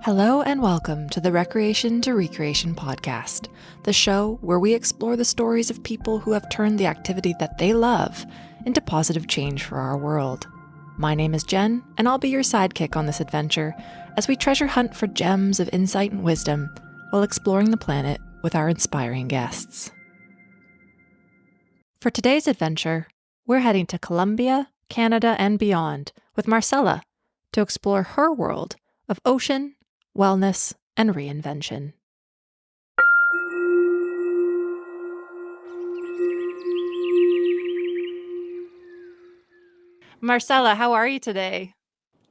Hello and welcome to the Recreation to Recreation podcast, the show where we explore the stories of people who have turned the activity that they love into positive change for our world. My name is Jen, and I'll be your sidekick on this adventure as we treasure hunt for gems of insight and wisdom while exploring the planet with our inspiring guests. For today's adventure, we're heading to Colombia, Canada, and beyond with Marcela to explore her world of ocean, wellness, and reinvention. Marcela, how are you today?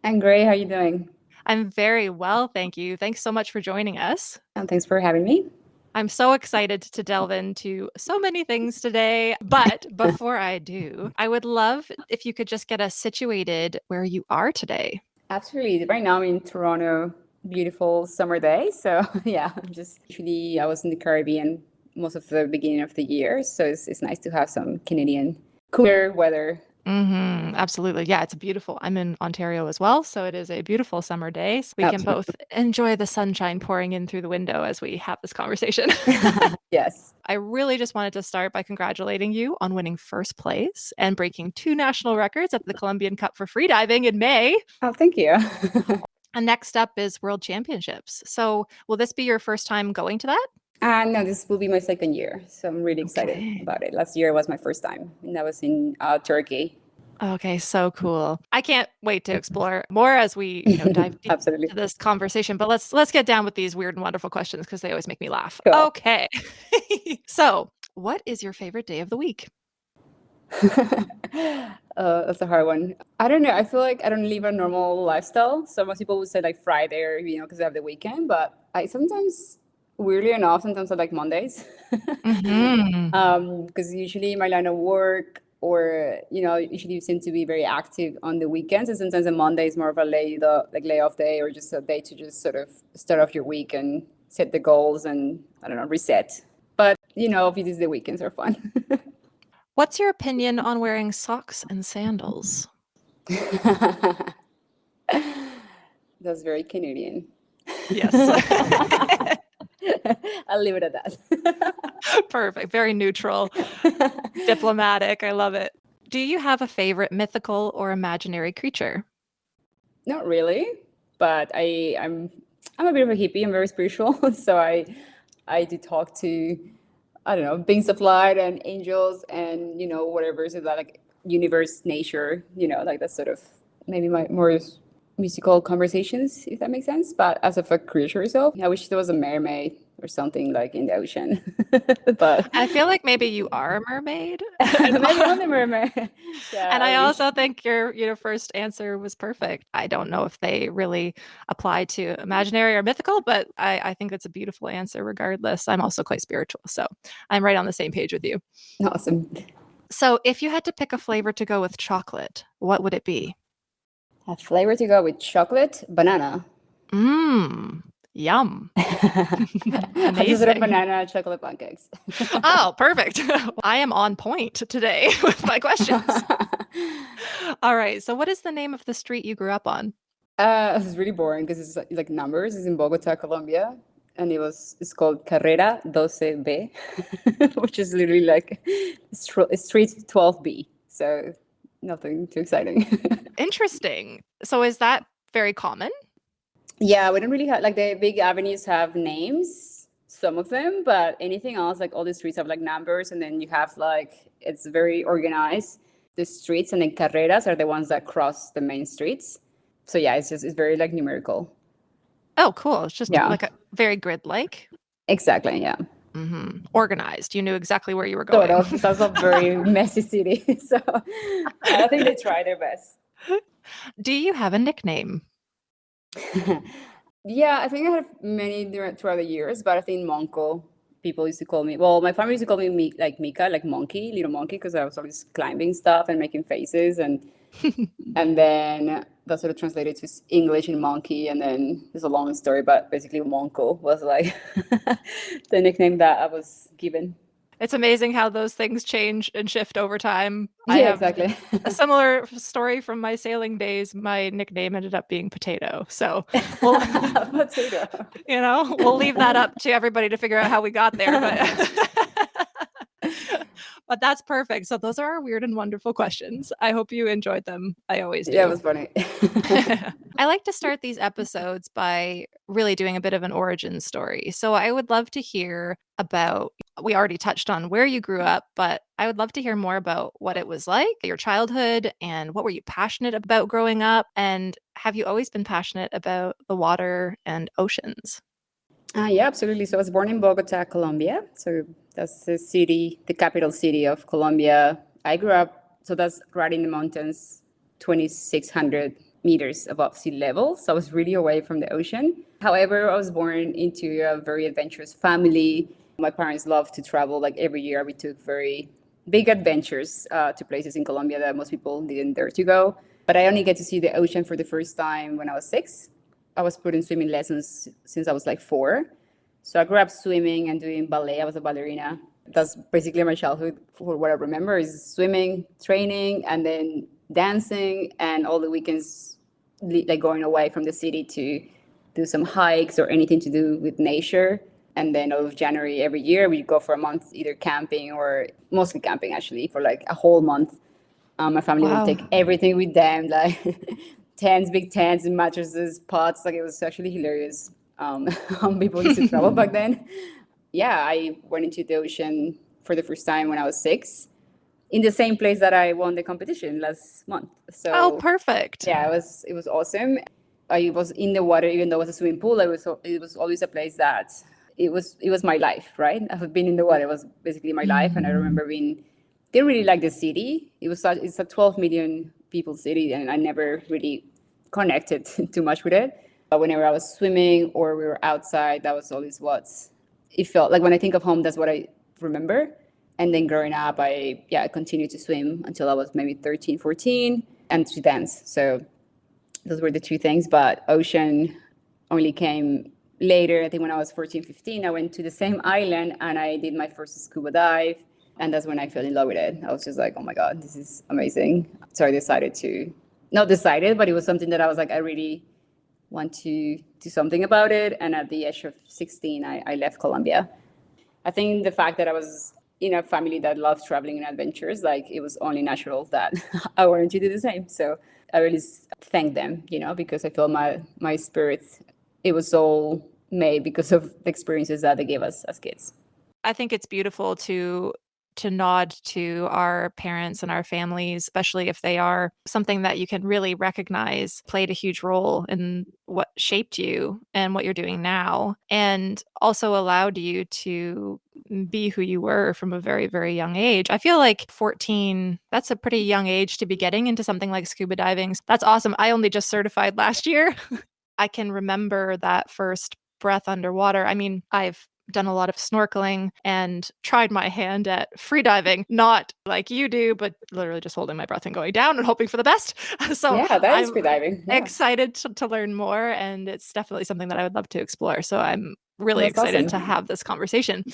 I'm great. How are you doing? I'm very well, thank you. Thanks so much for joining us. And thanks for having me. I'm so excited to delve into so many things today. But before I do, I would love if you could just get us situated where you are today. Absolutely. Right now I'm in Toronto. Beautiful summer day. So yeah, I was in the Caribbean most of the beginning of the year. So it's nice to have some Canadian cooler weather. Absolutely. Yeah, it's beautiful. I'm in Ontario as well, so it is a beautiful summer day. So we can both enjoy the sunshine pouring in through the window as we have this conversation. Yes. I really just wanted to start by congratulating you on winning first place and breaking 2 national records at the Colombian Cup for freediving in May. Oh, thank you. And next up is World Championships. So will this be your first time going to that? No, this will be my second year. So I'm really excited about it. Last year was my first time, and that was in Turkey. Okay, so cool. I can't wait to explore more as we dive deep into this conversation. But let's get down with these weird and wonderful questions because they always make me laugh. Cool. Okay. So, what is your favorite day of the week? That's a hard one. I don't know. I feel like I don't live a normal lifestyle. So most people would say like Friday or, because I have the weekend. But I sometimes, weirdly enough, sometimes I like Mondays. Because usually my line of work or, usually you seem to be very active on the weekends. And sometimes a Monday is more of a layoff day or just a day to just sort of start off your week and set the goals and, I don't know, reset. But, obviously the weekends are fun. What's your opinion on wearing socks and sandals? That's very Canadian. Yes. I'll leave it at that. Perfect. Very neutral. Diplomatic. I love it. Do you have a favorite mythical or imaginary creature? Not really, but I'm a bit of a hippie. I'm very spiritual, so I do talk to, I don't know, beings of light and angels and whatever is that, like universe, nature, like that sort of maybe my more musical conversations, if that makes sense. But as of a creature itself, I wish there was a mermaid or something like in the ocean. But I feel like maybe you are a mermaid. Maybe I'm a mermaid. Yeah, and I also think your first answer was perfect. I don't know if they really apply to imaginary or mythical, but I think it's a beautiful answer regardless. I'm also quite spiritual, so I'm right on the same page with you. Awesome. So if you had to pick a flavor to go with chocolate, what would it be? A flavor to go with chocolate? Banana. Yum. I just read banana chocolate pancakes. Oh, perfect. I am on point today with my questions. All right. So what is the name of the street you grew up on? It's really boring because it's like numbers. It's in Bogota, Colombia. And it's called Carrera 12B, which is literally like street 12B. So nothing too exciting. Interesting. So is that very common? Yeah, we don't really have, like the big avenues have names, some of them, but anything else, like all the streets have like numbers, and then you have it's very organized. The streets and then carreras are the ones that cross the main streets. So yeah, it's very like numerical. Oh, cool. It's just like a very grid-like. Exactly, yeah. Organized. You knew exactly where you were going. Sort of. It's also a very messy city. So I think they try their best. Do you have a nickname? Yeah, I think I have many throughout the years, but I think Monko, people used to call me, well, my family used to call me like Mika, like monkey, little monkey, because I was always climbing stuff and making faces. And then that sort of translated to English in monkey. And then there's a long story, but basically Monko was like the nickname that I was given. It's amazing how those things change and shift over time. I Yeah, have exactly. a similar story from my sailing days. My nickname ended up being Potato. So we'll, Potato. we'll leave that up to everybody to figure out how we got there. But but that's perfect. So those are our weird and wonderful questions. I hope you enjoyed them. I always Yeah, it do. was funny. I like to start these episodes by really doing a bit of an origin story. So I would love to hear about, we already touched on where you grew up, but I would love to hear more about what it was like, your childhood, and what were you passionate about growing up? And have you always been passionate about the water and oceans? Yeah, absolutely. So I was born in Bogota, Colombia. So that's the city, the capital city of Colombia. I grew up, so that's right in the mountains, 2,600 meters above sea level. So I was really away from the ocean. However, I was born into a very adventurous family. My parents loved to travel. Like every year, we took very big adventures to places in Colombia that most people didn't dare to go. But I only get to see the ocean for the first time when I was 6. I was put in swimming lessons since I was like 4. So I grew up swimming and doing ballet. I was a ballerina. That's basically my childhood. For what I remember is swimming, training, and then dancing, and all the weekends like going away from the city to do some hikes or anything to do with nature. And then of January every year, we go for a month either camping or mostly camping actually for like a whole month. My family would Wow. take everything with them, like tents, big tents, and mattresses, pots. Like it was actually hilarious. How people used to travel back then. Yeah, I went into the ocean for the first time when I was 6, in the same place that I won the competition last month. Oh, So perfect. yeah, it was awesome. I was in the water, even though it was a swimming pool. It was always a place that it was my life, right? I've been in the water. It was basically my life, and I remember didn't really like the city. It's a 12 million people city, and I never really connected too much with it. But whenever I was swimming or we were outside, that was always what it felt like. When I think of home, that's what I remember. And then growing up, I continued to swim until I was maybe 13, 14, and to dance. So those were the two things. But ocean only came later. I think when I was 14, 15, I went to the same island and I did my first scuba dive. And that's when I fell in love with it. I was just like, oh my God, this is amazing. So I decided to, not decided, but it was something that I was like, I really want to do something about it. And at the age of 16, I left Colombia. I think the fact that I was in a family that loves traveling and adventures, like it was only natural that I wanted to do the same. So I really thank them, because I feel my spirit, it was all made because of the experiences that they gave us as kids. I think it's beautiful to nod to our parents and our families, especially if they are something that you can really recognize played a huge role in what shaped you and what you're doing now, and also allowed you to be who you were from a very, very young age. I feel like 14, that's a pretty young age to be getting into something like scuba diving. That's awesome. I only just certified last year. I can remember that first breath underwater. I mean, I've done a lot of snorkeling and tried my hand at freediving, not like you do, but literally just holding my breath and going down and hoping for the best. So Yeah, that is I'm freediving. Yeah. excited to learn more, and it's definitely something that I would love to explore. So I'm really That's excited to awesome. have this conversation.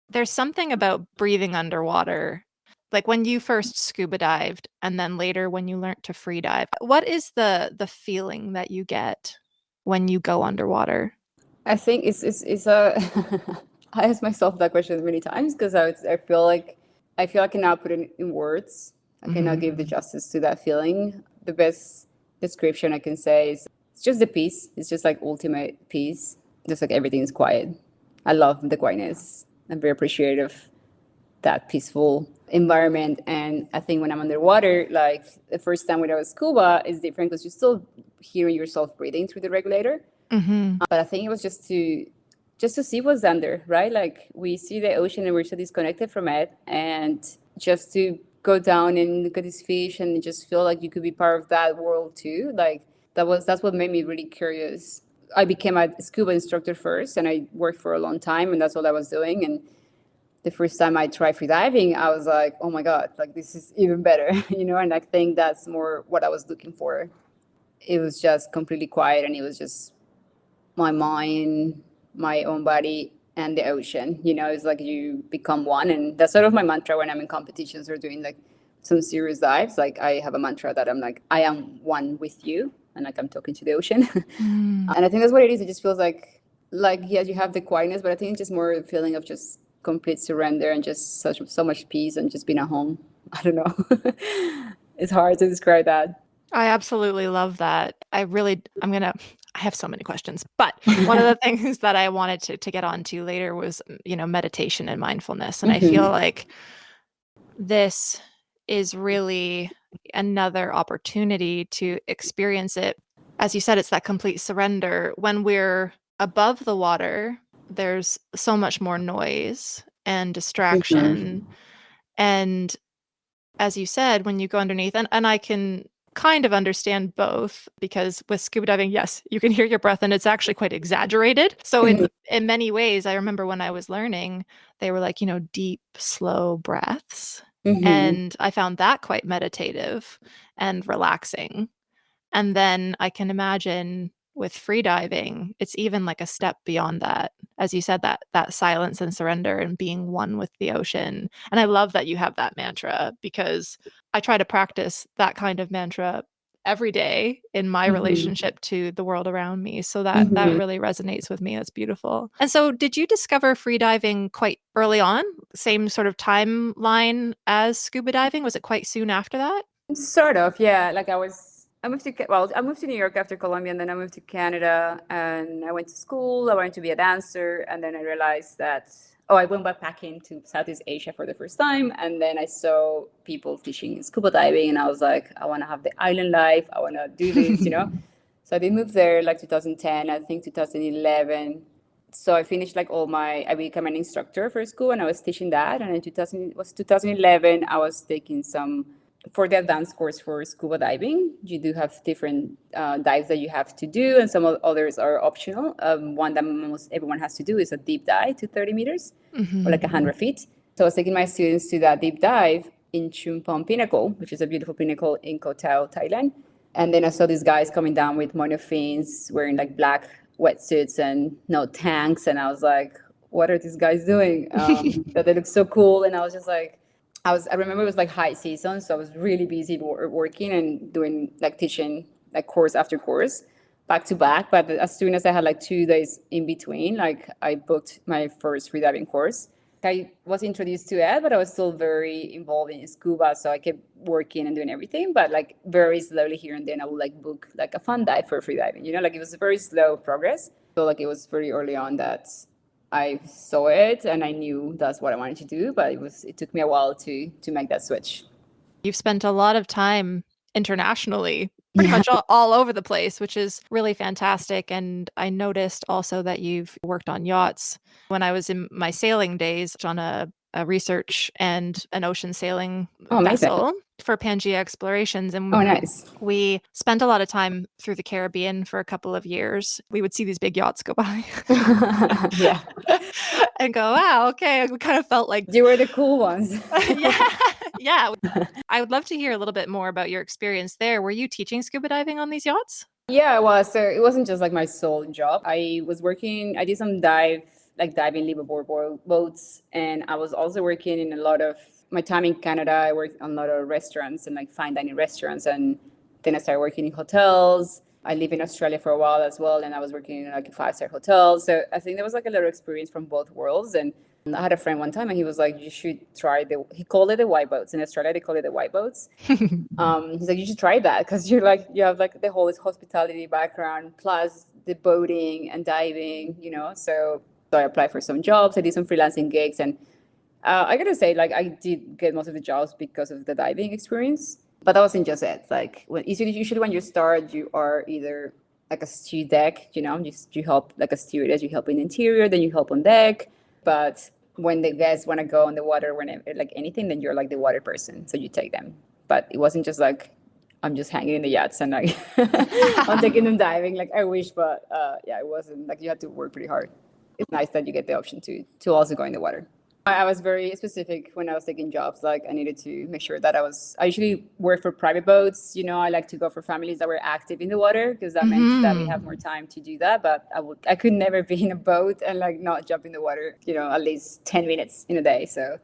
There's something about breathing underwater. Like when you first scuba dived and then later when you learned to free dive, what is the feeling that you get when you go underwater? I think it's a. I asked myself that question many times because I feel I cannot put it in words. I cannot give the justice to that feeling. The best description I can say is it's just the peace. It's just like ultimate peace. Just like everything is quiet. I love the quietness. I'm very appreciative of that peaceful environment. And I think when I'm underwater, like the first time when I was scuba is different because you're still hearing yourself breathing through the regulator. Mm-hmm. But I think it was just to see what's under, right? Like we see the ocean and we're so disconnected from it, and just to go down and look at these fish and just feel like you could be part of that world too. Like that's what made me really curious. I became a scuba instructor first, and I worked for a long time, and that's all I was doing. And the first time I tried free diving, I was like, oh my God, like this is even better, And I think that's more what I was looking for. It was just completely quiet, and it was just my mind, my own body and the ocean. It's like you become one. And that's sort of my mantra when I'm in competitions or doing like some serious dives. Like I have a mantra that I'm like, I am one with you. And like I'm talking to the ocean. And I think that's what it is. It just feels like yes, you have the quietness, but I think it's just more a feeling of just complete surrender and just so much peace and just being at home. I don't know. It's hard to describe that. I absolutely love that. I have so many questions, but one of the things that I wanted to get onto later was, meditation and mindfulness. And I feel like this is really another opportunity to experience it. As you said, it's that complete surrender. When we're above the water, there's so much more noise and distraction. And as you said, when you go underneath, and I can kind of understand both, because with scuba diving, yes, you can hear your breath and it's actually quite exaggerated. So in many ways, I remember when I was learning, they were like, deep, slow breaths. And I found that quite meditative and relaxing. And then I can imagine with freediving, it's even like a step beyond that. As you said, that silence and surrender and being one with the ocean. And I love that you have that mantra, because I try to practice that kind of mantra every day in my relationship to the world around me. So that really resonates with me. That's beautiful. And so did you discover freediving quite early on? Same sort of timeline as scuba diving? Was it quite soon after that? Sort of, yeah. Like I moved to New York after Colombia, and then I moved to Canada, and I went to school. I wanted to be a dancer, and then I realized that I went backpacking to Southeast Asia for the first time, and then I saw people teaching scuba diving, and I was like, I want to have the island life. I want to do this. So I did move there like 2010, I think 2011. So I finished I became an instructor for school, and I was teaching that. And in 2011, I was taking some for the advanced course for scuba diving. You do have different dives that you have to do, and some others are optional. One that almost everyone has to do is a deep dive to 30 meters or like 100 feet. So I was taking my students to that deep dive in Chumpon Pinnacle, which is a beautiful pinnacle in Koh Tao, Thailand. And then I saw these guys coming down with monofins, wearing like black wetsuits and no tanks. And I was like, what are these guys doing? That they look so cool. And I was just like, I remember it was like high season, so I was really busy working and doing like teaching like course after course, back to back. But as soon as I had like 2 days in between, like I booked my first freediving course. I was introduced to it, but I was still very involved in scuba, so I kept working and doing everything. But like very slowly here and then, I would like book like a fun dive for freediving. Like it was a very slow progress. So like it was very early on that I saw it and I knew that's what I wanted to do, but it took me a while to make that switch. You've spent a lot of time internationally, pretty much all over the place, which is really fantastic. And I noticed also that you've worked on yachts. When I was in my sailing days on a research and an ocean sailing vessel for Pangea Explorations. And nice. We spent a lot of time through the Caribbean for a couple of years. We would see these big yachts go by. Yeah. And go, wow, okay. We kind of felt like you were the cool ones. Yeah. I would love to hear a little bit more about your experience there. Were you teaching scuba diving on these yachts? Yeah, I was. So it wasn't just like my sole job. I did some diving liveaboard boats. And I was also working in a lot of my time in Canada. I worked on a lot of restaurants and like fine dining restaurants. And then I started working in hotels. I lived in Australia for a while as well. And I was working in like a 5-star hotel. So I think there was like a lot of experience from both worlds. And I had a friend one time and he was like, you should try he called it the white boats. In Australia, they call it the white boats. He's like, you should try that because you have like the whole hospitality background plus the boating and diving, So I applied for some jobs. I did some freelancing gigs. And I got to say, like, I did get most of the jobs because of the diving experience. But that wasn't just it. Like, usually when you start, you are either like a stew deck, you help like a stewardess, you help in the interior, then you help on deck. But when the guests want to go on the water, like anything, then you're like the water person. So you take them. But it wasn't just like, I'm just hanging in the yachts and like, I'm taking them diving. Like I wish, but yeah, it wasn't like you had to work pretty hard. It's nice that you get the option to also go in the water. I was very specific when I was taking jobs. Like I needed to make sure that I usually work for private boats. I like to go for families that were active in the water because that meant that we have more time to do that. But I could never be in a boat and like not jump in the water, at least 10 minutes in a day. So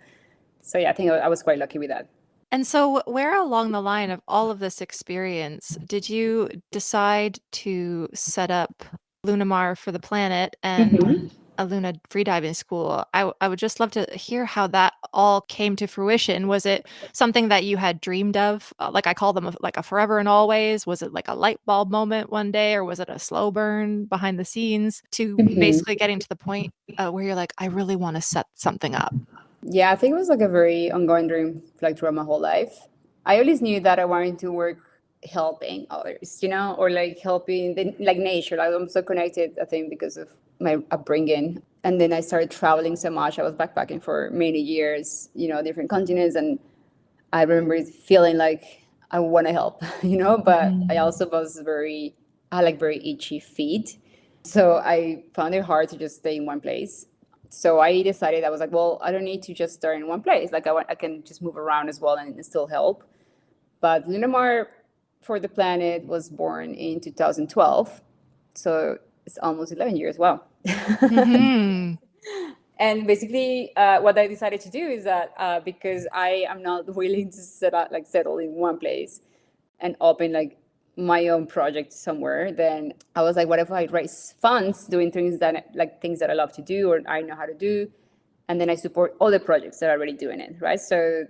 yeah, I think I was quite lucky with that. And so, where along the line of all of this experience did you decide to set up Lunamar for the planet and a Luna freediving school? I would just love to hear how that all came to fruition. Was it something that you had dreamed of? Like I call them like a forever and always? Was it like a light bulb moment one day, or was it a slow burn behind the scenes to basically getting to the point where you're like, I really want to set something up? Yeah, I think it was like a very ongoing dream, like throughout my whole life. I always knew that I wanted to work helping others, or like helping like nature. Like I'm so connected, I think, because of my upbringing. And then I started traveling so much. I was backpacking for many years, different continents. And I remember feeling like I want to help, but I also I like very itchy feet. So I found it hard to just stay in one place. So I decided, I was like, well, I don't need to just start in one place. Like I can just move around as well and still help. But Lunamar for the Planet was born in 2012. So it's almost 11 years. Wow. And basically, what I decided to do is that because I am not willing to settle in one place and open like my own project somewhere, then I was like, what if I raise funds doing things that I love to do or I know how to do, and then I support all the projects that are already doing it, right? So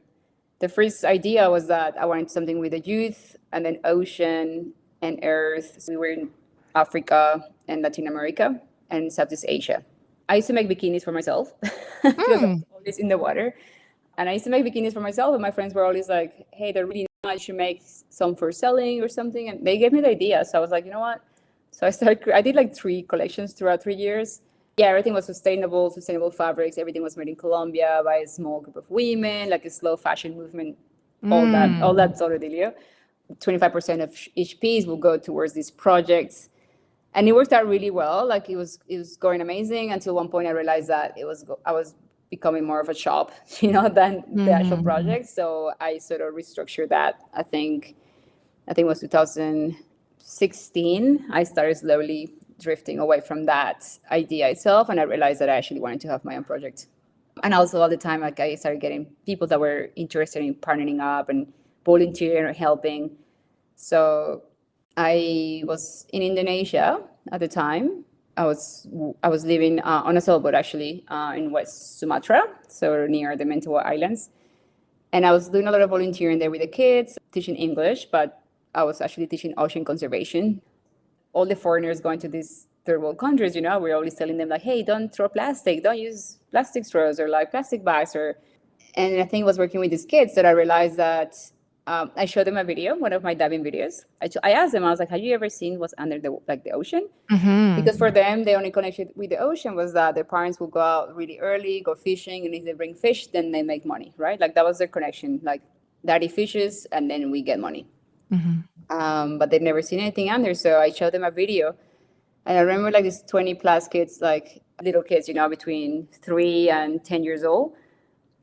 the first idea was that I wanted something with the youth and then ocean and earth. So we were in Africa and Latin America and Southeast Asia. I used to make bikinis for myself because I was always in the water. And I used to make bikinis for myself, and my friends were always like, hey, they're really nice. You should make some for selling or something. And they gave me the idea. So I was like, you know what? So I did like 3 collections throughout 3 years. Yeah, everything was sustainable fabrics. Everything was made in Colombia by a small group of women, like a slow fashion movement, all that sort of deal. 25% of each piece will go towards these projects. And it worked out really well. Like it was going amazing until one point I realized that I was becoming more of a shop, than the actual project. So I sort of restructured that. I think it was 2016. I started slowly drifting away from that idea itself, and I realized that I actually wanted to have my own project. And also all the time, like I started getting people that were interested in partnering up and volunteering or helping. So I was in Indonesia at the time. I was living on a sailboat actually in West Sumatra, so near the Mentawai Islands. And I was doing a lot of volunteering there with the kids, teaching English, but I was actually teaching ocean conservation. All the foreigners going to these third world countries, we're always telling them like, hey, don't throw plastic, don't use plastic straws or like plastic bags. And I think it was working with these kids that I realized that I showed them a video, one of my diving videos. I asked them, I was like, have you ever seen what's under the ocean? Because for them, the only connection with the ocean was that their parents would go out really early, go fishing, and if they bring fish, then they make money, right? Like that was their connection. Like daddy fishes, and then we get money. But they'd never seen anything under, so I showed them a video. And I remember like these 20 plus kids, like little kids, between 3 and 10 years old.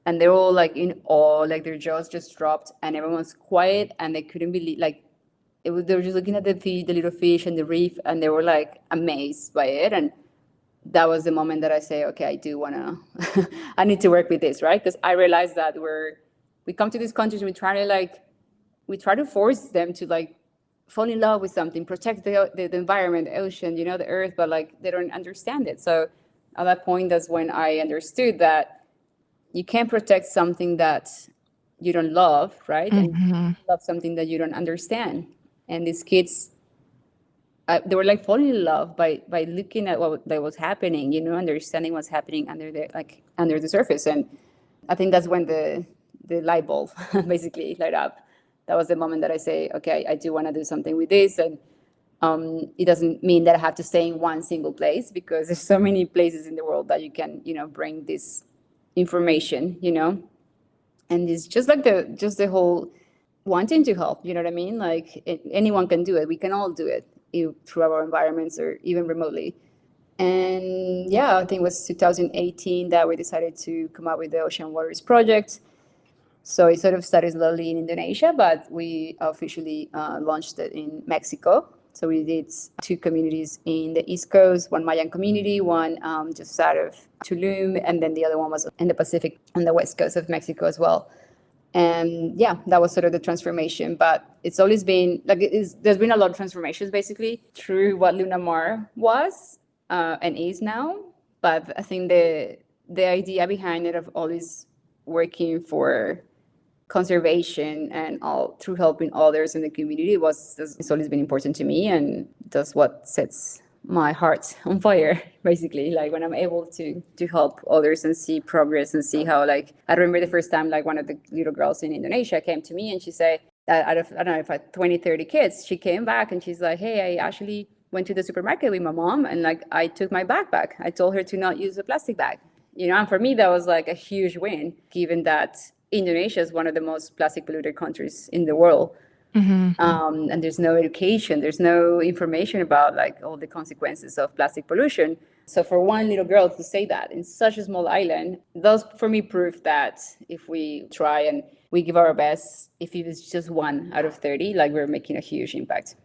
And they're all like in awe, like their jaws just dropped and everyone's quiet and they couldn't believe, like they were just looking at the little fish and the reef, and they were like amazed by it. And that was the moment that I say, okay, I do want to, I need to work with this, right? Because I realized that we come to these countries and we try to force them to like fall in love with something, protect the environment, the ocean, the earth, but like they don't understand it. So at that point, that's when I understood that you can't protect something that you don't love, right? And love something that you don't understand. And these kids, they were like falling in love by looking at what was happening, understanding what's happening under the surface. And I think that's when the light bulb basically light up. That was the moment that I say, okay, I do want to do something with this. And it doesn't mean that I have to stay in one single place, because there's so many places in the world that you can, bring this information, and it's just like the whole wanting to help, you know what I mean? Like anyone can do it. We can all do it through our environments or even remotely. And yeah, I think it was 2018 that we decided to come up with the Ocean Waters Project. So it sort of started slowly in Indonesia, but we officially launched it in Mexico. So we did two communities in the East Coast, one Mayan community, one just south of Tulum, and then the other one was in the Pacific on the west coast of Mexico as well. And yeah, that was sort of the transformation. But it's always been like there's been a lot of transformations basically through what Luna Mar was and is now. But I think the idea behind it of always working for conservation and all through helping others in the community it's always been important to me, and that's what sets my heart on fire basically, like when I'm able to help others and see progress and see how, like, I remember the first time like one of the little girls in Indonesia came to me and she said, out of, I don't know, if I had 20 30 kids, she came back and she's like, hey, I actually went to the supermarket with my mom and like I took my backpack, I told her to not use a plastic bag, and for me that was like a huge win, given that Indonesia is one of the most plastic polluted countries in the world. And there's no education, there's no information about like all the consequences of plastic pollution. So for one little girl to say that in such a small island, does for me proof that if we try and we give our best, if it is just 1 out of 30, like we're making a huge impact.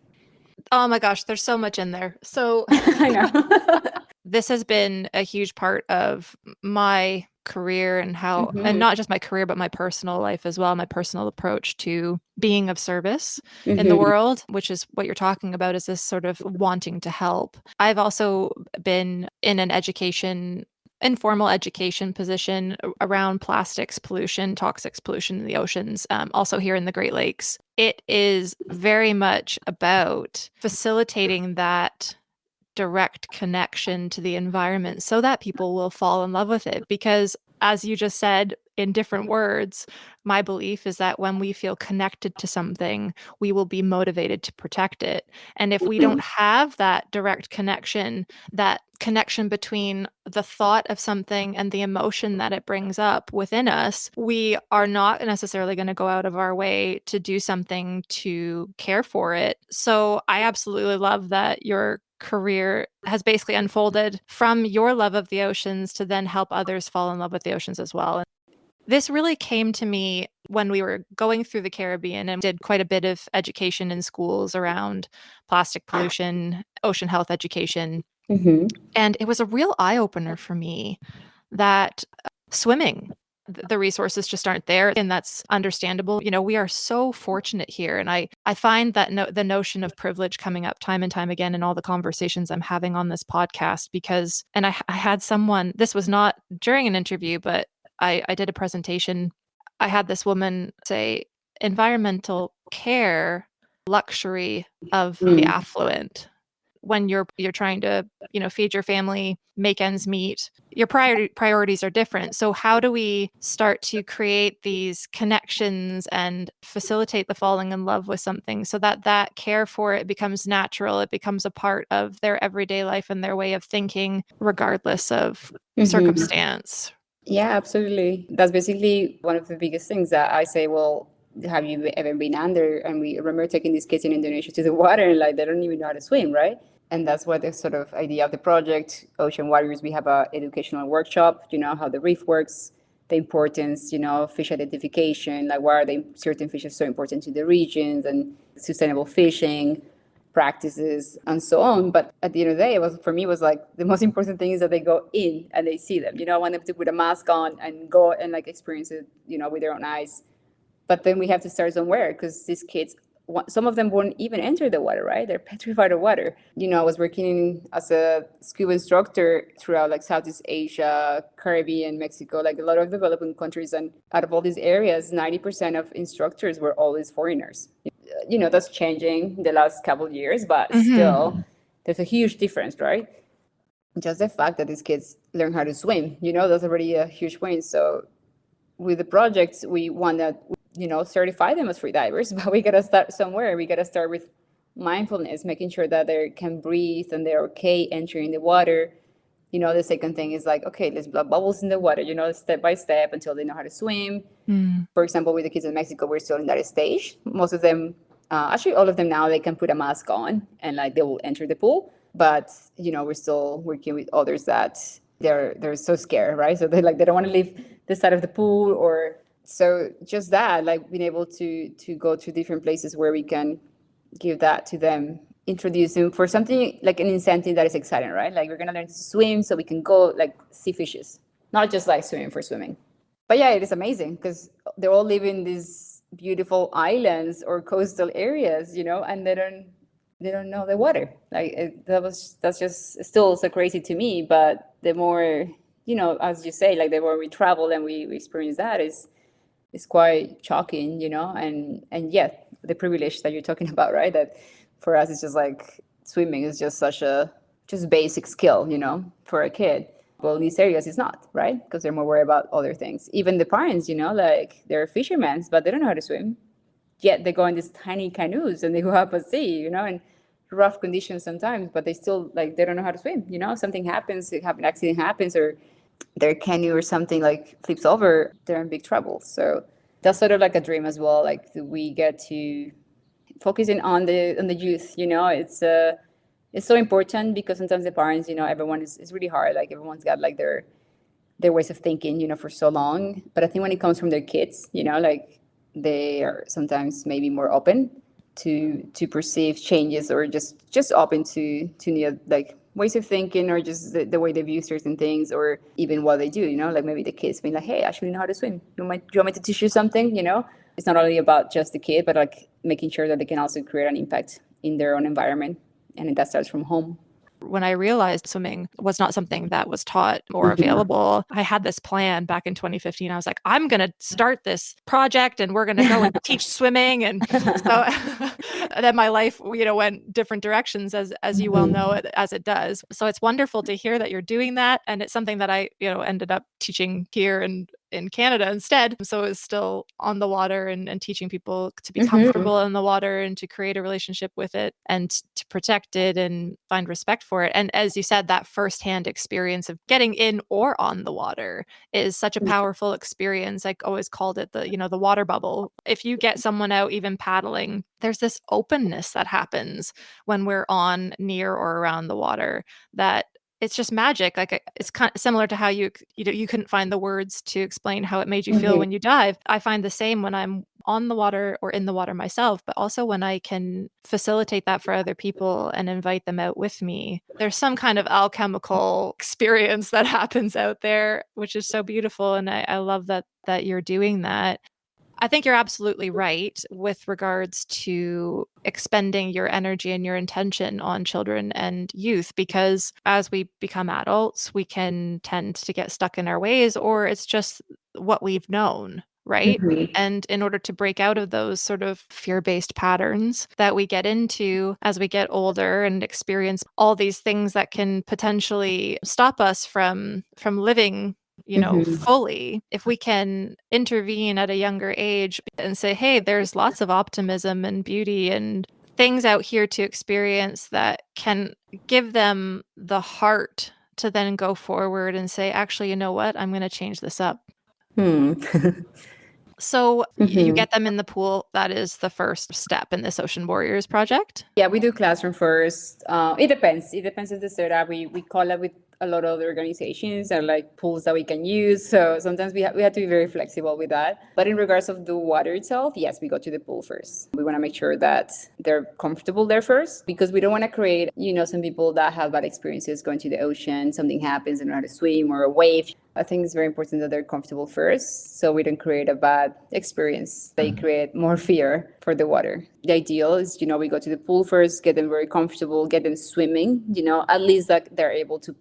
Oh my gosh, there's so much in there. So I know. this has been a huge part of my career and how, and not just my career, but my personal life as well, my personal approach to being of service in the world, which is what you're talking about, is this sort of wanting to help. I've also been in an informal education position around plastics pollution, toxics pollution in the oceans, also here in the Great Lakes. It is very much about facilitating that direct connection to the environment so that people will fall in love with it. Because as you just said in different words, my belief is that when we feel connected to something, we will be motivated to protect it. And if we don't have that direct connection, that connection between the thought of something and the emotion that it brings up within us, we are not necessarily going to go out of our way to do something to care for it. So I absolutely love that your career has basically unfolded from your love of the oceans to then help others fall in love with the oceans as well. And this really came to me when we were going through the Caribbean and did quite a bit of education in schools around plastic pollution, ocean health education. And it was a real eye-opener for me that swimming, the resources just aren't there, and that's understandable. We are so fortunate here, and I find that the notion of privilege coming up time and time again in all the conversations I'm having on this podcast, because, and I had someone, this was not during an interview, but I did a presentation. I had this woman say, environmental care, luxury of the affluent. When you're trying to, feed your family, make ends meet, your priorities are different. So how do we start to create these connections and facilitate the falling in love with something so that care for it becomes natural, it becomes a part of their everyday life and their way of thinking, regardless of circumstance? Yeah, absolutely. That's basically one of the biggest things that I say, well, have you ever been under? And we remember taking these kids in Indonesia to the water and like they don't even know how to swim, right? And that's what the sort of idea of the project, Ocean Warriors. We have a educational workshop, how the reef works, the importance, fish identification, like why are certain fishes so important to the regions, and sustainable fishing practices and so on. But at the end of the day, it was like the most important thing is that they go in and they see them. I want them to put a mask on and go and like experience it, with their own eyes. But then we have to start somewhere, because these kids, some of them won't even enter the water, right? They're petrified of water. I was working as a scuba instructor throughout like Southeast Asia, Caribbean, Mexico, like a lot of developing countries. And out of all these areas, 90% of instructors were always foreigners. That's changing the last couple of years, but still there's a huge difference, right? Just the fact that these kids learn how to swim, that's already a huge win. So with the projects, we want to, certify them as free divers, but we got to start somewhere. We got to start with mindfulness, making sure that they can breathe and they're okay entering the water. The second thing is like, okay, let's blow bubbles in the water, step by step until they know how to swim. For example, with the kids in Mexico, we're still in that stage. Most of them, actually all of them now, they can put a mask on and like they will enter the pool. but we're still working with others that they're so scared, right? So they don't want to leave the side of the pool, or so just that, like being able to go to different places where we can give that to them, introduce them for something like an incentive that is exciting, right? Like we're gonna learn to swim so we can go like see fishes, not just like swimming for swimming. But yeah, it is amazing because they all live in these beautiful islands or coastal areas, and they don't know the water. Like that's just still so crazy to me. But the more, as you say, like the more we travel and we experience that is quite shocking, and yeah, the privilege that you're talking about, right? That for us it's just like swimming is just such a just basic skill, for a kid. Well, in these areas it's not, right? Because they're more worried about other things. Even the parents, like they're fishermen, but they don't know how to swim. Yet they go in these tiny canoes and they go up at sea, in rough conditions sometimes, but they still like they don't know how to swim. Something happens, an accident happens, or their canoe or something like flips over, they're in big trouble. So that's sort of like a dream as well. Like we get to focusing on the youth. It's so important because sometimes the parents, everyone is really hard. Like everyone's got like their ways of thinking, for so long. But I think when it comes from their kids, like they are sometimes maybe more open to perceive changes, or just open to new like ways of thinking, or just the way they view certain things, or even what they do, like maybe the kids being like, hey, I actually know how to swim. Do you want me to teach you something? It's not only about just the kid, but like making sure that they can also create an impact in their own environment. And that starts from home. When I realized swimming was not something that was taught or available, I had this plan back in 2015. I was like, I'm going to start this project and we're going to go and teach swimming. And so and then my life, went different directions as you well know, as it does. So it's wonderful to hear that you're doing that. And it's something that I, ended up teaching here and in Canada instead. So it's still on the water and teaching people to be comfortable in the water and to create a relationship with it and to protect it and find respect for it. And as you said, that firsthand experience of getting in or on the water is such a powerful experience. I always called it the water bubble. If you get someone out even paddling, there's this openness that happens when we're on, near, or around the water that it's just magic. Like it's kind of similar to how you couldn't find the words to explain how it made you feel when you dive. I find the same when I'm on the water or in the water myself, but also when I can facilitate that for other people and invite them out with me. There's some kind of alchemical experience that happens out there, which is so beautiful. And I love that you're doing that. I think you're absolutely right with regards to expending your energy and your intention on children and youth, because as we become adults, we can tend to get stuck in our ways, or it's just what we've known, right? And in order to break out of those sort of fear-based patterns that we get into as we get older and experience all these things that can potentially stop us from living fully, if we can intervene at a younger age and say, hey, there's lots of optimism and beauty and things out here to experience that can give them the heart to then go forward and say, actually, you know what? I'm going to change this up. So you get them in the pool. That is the first step in this Ocean Warriors project? Yeah, we do classroom first. It depends. It depends on the setup. We collab with a lot of other organizations and like pools that we can use. So sometimes we have to be very flexible with that. But in regards of the water itself, yes, we go to the pool first. We want to make sure that they're comfortable there first, because we don't want to create, some people that have bad experiences going to the ocean, something happens, they don't know how to swim, or a wave. I think it's very important that they're comfortable first, so we don't create a bad experience. They create more fear for the water. The ideal is, we go to the pool first, get them very comfortable, get them swimming, at least like they're able to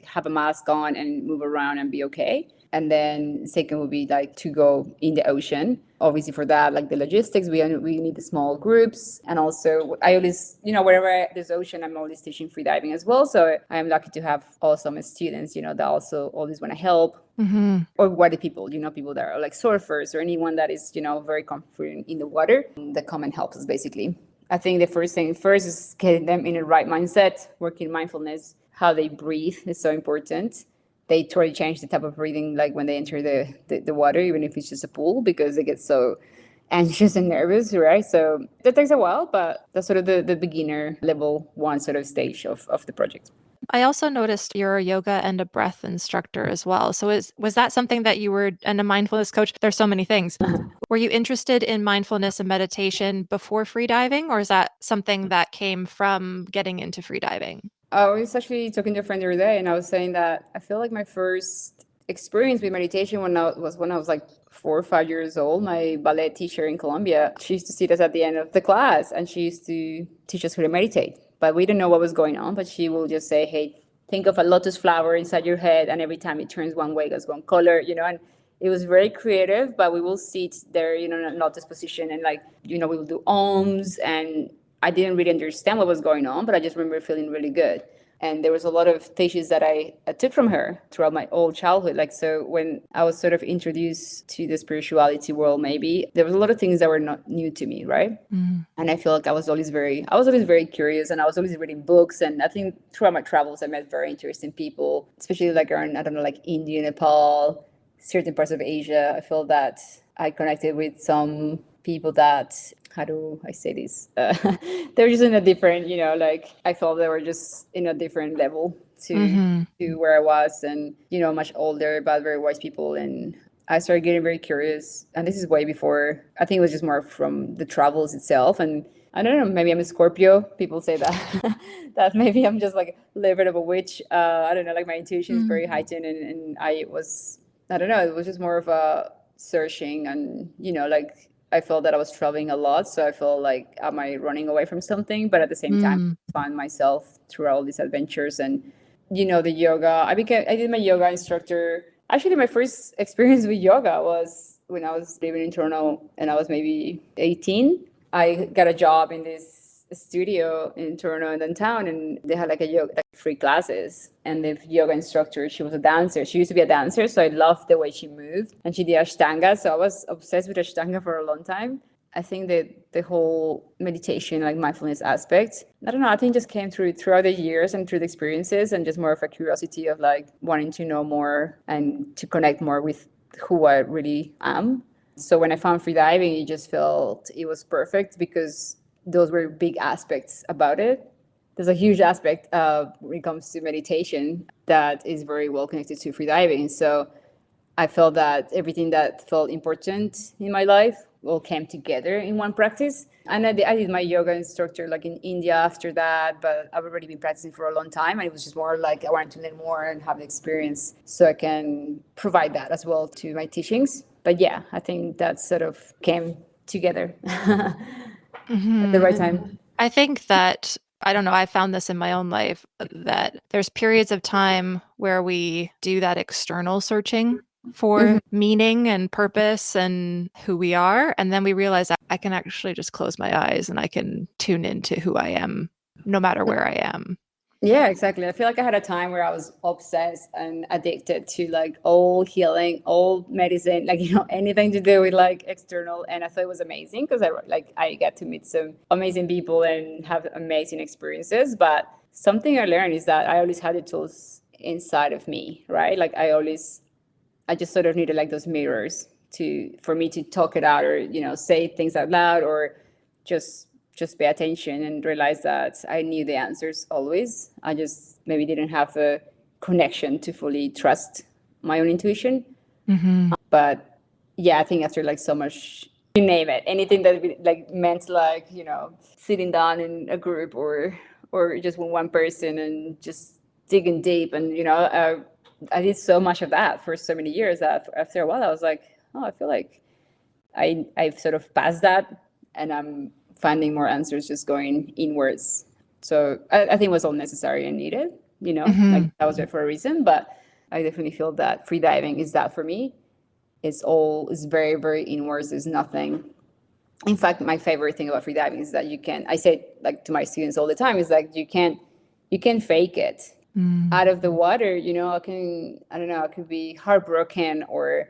have a mask on and move around and be okay. And then second would be like to go in the ocean. Obviously for that, like the logistics, we need the small groups. And also I always, wherever there's ocean, I'm always teaching freediving as well. So I'm lucky to have awesome students, that also always want to help. Or water people, people that are like surfers or anyone that is, very comfortable in the water, that come and help us basically. I think the first thing is getting them in the right mindset, working mindfulness, how they breathe is so important. They try to change the type of breathing, like when they enter the water, even if it's just a pool, because they get so anxious and nervous, right? So that takes a while, but that's sort of the beginner level one sort of stage of the project. I also noticed you're a yoga and a breath instructor as well. So was that something that you were, and a mindfulness coach? There's so many things. Were you interested in mindfulness and meditation before freediving, or is that something that came from getting into freediving? I was actually talking to a friend the other day, and I was saying that I feel like my first experience with meditation when I was like 4 or 5 years old. My ballet teacher in Colombia, she used to sit us at the end of the class, and she used to teach us how to meditate. But we didn't know what was going on. But she will just say, "Hey, think of a lotus flower inside your head, and every time it turns one way, it goes one color," And it was very creative. But we will sit there, in a lotus position, and like, we will do ohms, and I didn't really understand what was going on, but I just remember feeling really good. And there was a lot of teachings that I took from her throughout my whole childhood. Like, so when I was sort of introduced to the spirituality world, maybe there was a lot of things that were not new to me, right? And I feel like I was always very curious, and I was always reading books. And I think throughout my travels, I met very interesting people, especially like around, I don't know, like India, Nepal, certain parts of Asia. I feel that I connected with some people that, how do I say this? They're just in a different, like I felt they were just in a different level to where I was, and much older but very wise people. And I started getting very curious, and this is way before. I think it was just more from the travels itself. And I don't know, maybe I'm a Scorpio. People say that that maybe I'm just like a little bit of a witch. I don't know, like my intuition is very heightened, and I don't know, it was just more of a searching, and like I felt that I was traveling a lot. So I felt like, am I running away from something? But at the same time, I found myself through all these adventures. And, the yoga, I did my yoga instructor. Actually, my first experience with yoga was when I was living in Toronto, and I was maybe 18. I got a job in this studio in Toronto and downtown, and they had like a yoga, like free classes. And the yoga instructor, she was a dancer. She used to be a dancer, so I loved the way she moved, and she did Ashtanga. So I was obsessed with Ashtanga for a long time. I think that the whole meditation, like mindfulness aspect, I don't know, I think just came throughout the years and through the experiences, and just more of a curiosity of like wanting to know more and to connect more with who I really am. So when I found freediving, it just felt it was perfect, because those were big aspects about it. There's a huge aspect when it comes to meditation that is very well connected to freediving. So I felt that everything that felt important in my life all came together in one practice. And I did my yoga instructor like in India after that, but I've already been practicing for a long time. And it was just more like I wanted to learn more and have the experience so I can provide that as well to my teachings. But yeah, I think that sort of came together. At the right time. I think that, I don't know, I found this in my own life, that there's periods of time where we do that external searching for meaning and purpose and who we are. And then we realize that I can actually just close my eyes and I can tune into who I am, no matter where I am. Yeah, exactly. I feel like I had a time where I was obsessed and addicted to like all healing, all medicine, like, anything to do with like external. And I thought it was amazing because I get to meet some amazing people and have amazing experiences. But something I learned is that I always had the tools inside of me, right? Like I just sort of needed like those mirrors for me to talk it out, or, say things out loud, or just pay attention and realize that I knew the answers always. I just maybe didn't have the connection to fully trust my own intuition. But yeah, I think after like so much, you name it, anything that like meant like, sitting down in a group or just with one person and just digging deep. And, I did so much of that for so many years that after a while I was like, oh, I feel like I've sort of passed that, and I'm finding more answers just going inwards. So I think it was all necessary and needed, like that was there for a reason. But I definitely feel that freediving is that for me. It's very, very inwards. There's nothing. In fact, my favorite thing about freediving is that I say like to my students all the time, is like you can fake it out of the water. I could be heartbroken or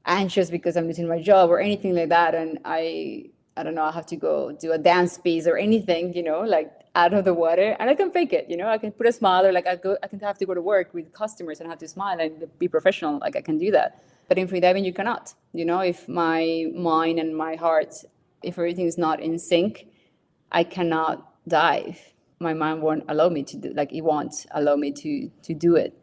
anxious because I'm losing my job or anything like that. And I don't know, I have to go do a dance piece or anything, like out of the water, and I can fake it. I can put a smile, or like I can have to go to work with customers and have to smile and be professional. Like I can do that. But in freediving, you cannot. If my mind and my heart, if everything is not in sync, I cannot dive. My mind won't allow me to do. Like it won't allow me to do it.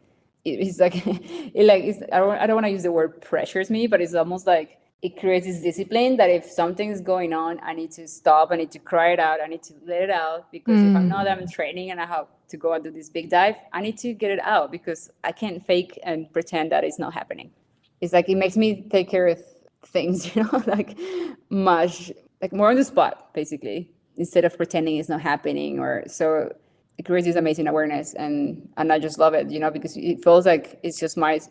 It's like I don't want to use the word pressures me, but it's almost like it creates this discipline that if something is going on, I need to stop, I need to cry it out, I need to let it out, because if I'm not, I'm training and I have to go and do this big dive, I need to get it out, because I can't fake and pretend that it's not happening. It's like it makes me take care of things, like much, like more on the spot, basically, instead of pretending it's not happening. Or so it creates this amazing awareness, and I just love it, because it feels like it's just my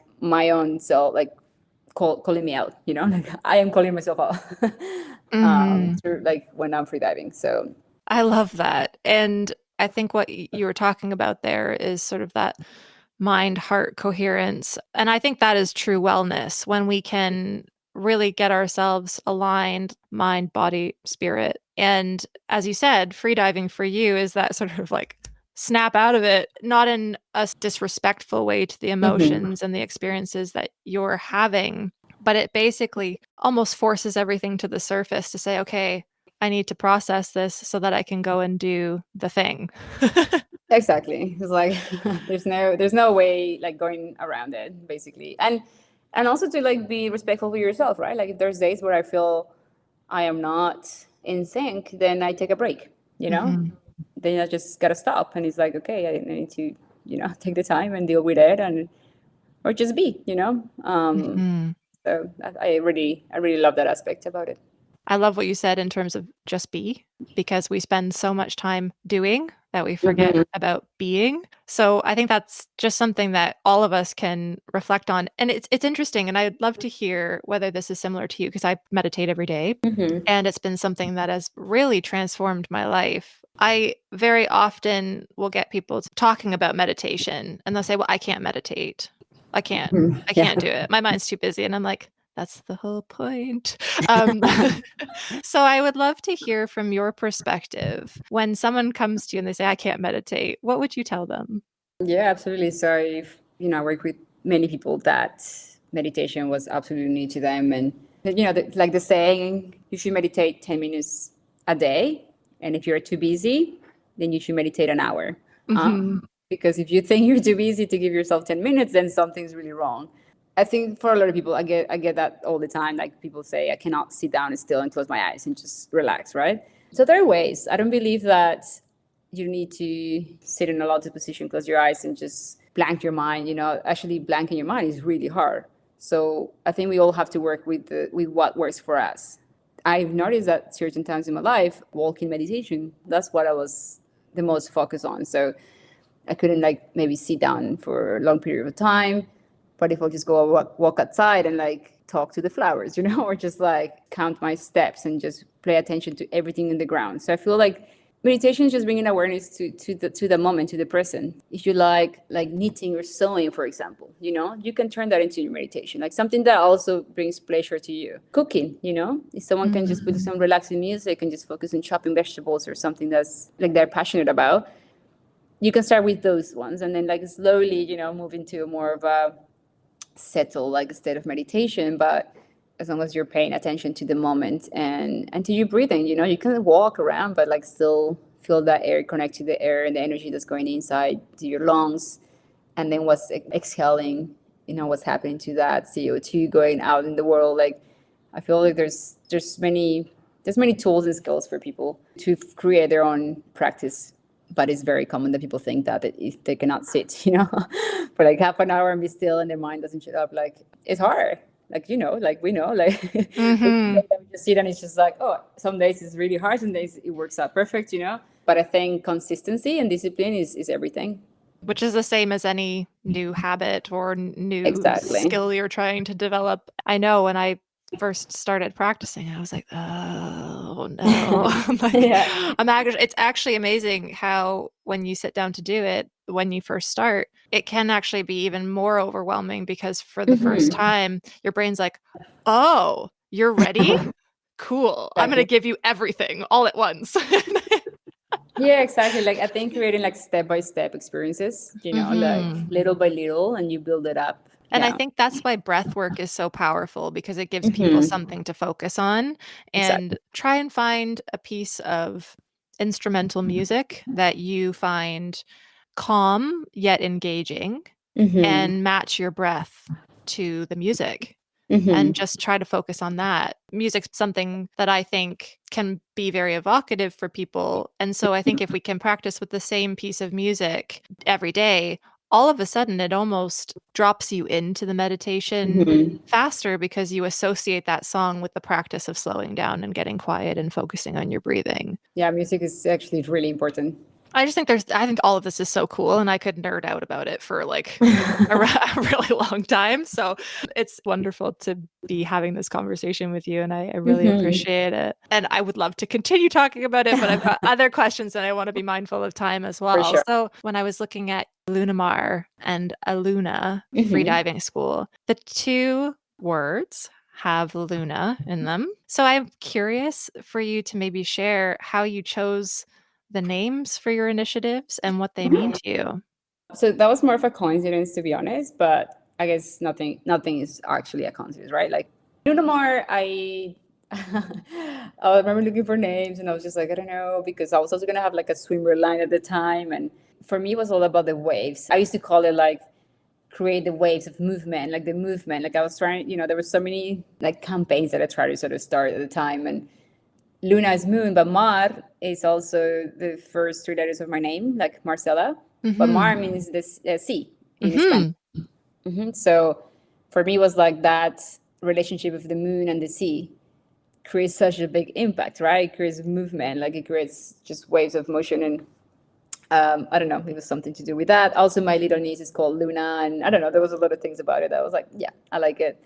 own self, like calling me out, like I am calling myself out through, like when I'm freediving. So I love that. And I think what you were talking about there is sort of that mind-heart coherence. And I think that is true wellness, when we can really get ourselves aligned, mind, body, spirit. And as you said, freediving for you is that sort of like snap out of it, not in a disrespectful way to the emotions and the experiences that you're having, but it basically almost forces everything to the surface to say, okay, I need to process this so that I can go and do the thing. Exactly. It's like there's no way like going around it, basically. And also to like be respectful for yourself, right? Like if there's days where I feel I am not in sync, then I take a break, Then I just gotta stop, and it's like, okay, I need to, take the time and deal with it, or just be, So I really love that aspect about it. I love what you said in terms of just be, because we spend so much time doing that we forget about being. So I think that's just something that all of us can reflect on. And it's interesting. And I'd love to hear whether this is similar to you, because I meditate every day, and it's been something that has really transformed my life. I very often will get people talking about meditation, and they'll say, well, I can't meditate. I can't do it. My mind's too busy. And I'm like, that's the whole point. So I would love to hear from your perspective. When someone comes to you and they say, I can't meditate, what would you tell them? Yeah, absolutely. So if, I work with many people that meditation was absolutely new to them. And, like the saying, you should meditate 10 minutes a day. And if you're too busy, then you should meditate an hour. Because if you think you're too busy to give yourself 10 minutes, then something's really wrong. I think for a lot of people, I get that all the time. Like people say, I cannot sit down still and close my eyes and just relax, right? So there are ways. I don't believe that you need to sit in a lotus position, close your eyes, and just blank your mind. Actually blanking your mind is really hard. So I think we all have to work with what works for us. I've noticed that certain times in my life, walking meditation, that's what I was the most focused on. So I couldn't like maybe sit down for a long period of time. But if I'll just go walk outside and like talk to the flowers, or just like count my steps and just pay attention to everything in the ground. So I feel like meditation is just bringing awareness to the moment, to the present. If you like knitting or sewing, for example, you can turn that into your meditation, like something that also brings pleasure to you. Cooking, if someone can just put some relaxing music and just focus on chopping vegetables or something that's like they're passionate about, you can start with those ones and then like slowly, move into more of a settle like state of meditation. But as long as you're paying attention to the moment and to your breathing, you can walk around but like still feel that air, connect to the air and the energy that's going inside to your lungs, and then what's exhaling, what's happening to that CO2 going out in the world. Like I feel like there's many tools and skills for people to create their own practice. But it's very common that people think that if they cannot sit, for like half an hour and be still and their mind doesn't shut up, like it's hard. Like, like we know, like we just sit and it's just like, oh, some days it's really hard, some days it works out perfect, But I think consistency and discipline is everything. Which is the same as any new habit or new Exactly. skill you're trying to develop. I know when I first started practicing, I was like, oh no. It's actually amazing how when you sit down to do it, when you first start, it can actually be even more overwhelming, because for the first time, your brain's like, oh, you're ready? Cool. I'm going to give you everything all at once. Yeah, exactly. Like I think creating like step-by-step experiences, like Hmm. little by little, and you build it up. And I Yeah. think that's why breath work is so powerful because it gives people Hmm. something to focus on and Exactly. try and find a piece of instrumental music that you find calm yet engaging Hmm. and match your breath to the music and Hmm. just try to focus on that. Music's something that I think can be very evocative for people. And so I think if we can practice with the same piece of music every day, all of a sudden it almost drops you into the meditation Hmm. faster because you associate that song with the practice of slowing down and getting quiet and focusing on your breathing. Yeah, music is actually really important. I think all of this is so cool and I could nerd out about it for like a really long time. So it's wonderful to be having this conversation with you and I really Hmm. appreciate it. And I would love to continue talking about it, but I've got other questions and I want to be mindful of time as For well. sure. So when I was looking at Lunamar and Aluna Hmm. freediving school, the two words have Luna in them. So I'm curious for you to maybe share how you chose the names for your initiatives and what they mean to you. So that was more of a coincidence, to be honest. But I guess nothing is actually a coincidence, right? Like Lunamar, I I remember looking for names, and I was just like, I don't know, because I was also gonna have like a swimwear line at the time, and for me, it was all about the waves. I used to call it like create the waves of movement, like the movement. Like I was trying, there were so many like campaigns that I tried to sort of start at the time, and Luna is moon, but Mar is also the first three letters of my name, like Marcela. But Mar Mhm. means this sea in Spanish. Mhm. So for me, it was like that relationship of the moon and the sea creates such a big impact, right? It creates movement, like it creates just waves of motion. And I don't know, it was something to do with that. Also, my little niece is called Luna. And I don't know, there was a lot of things about it. I was like, yeah, I like it.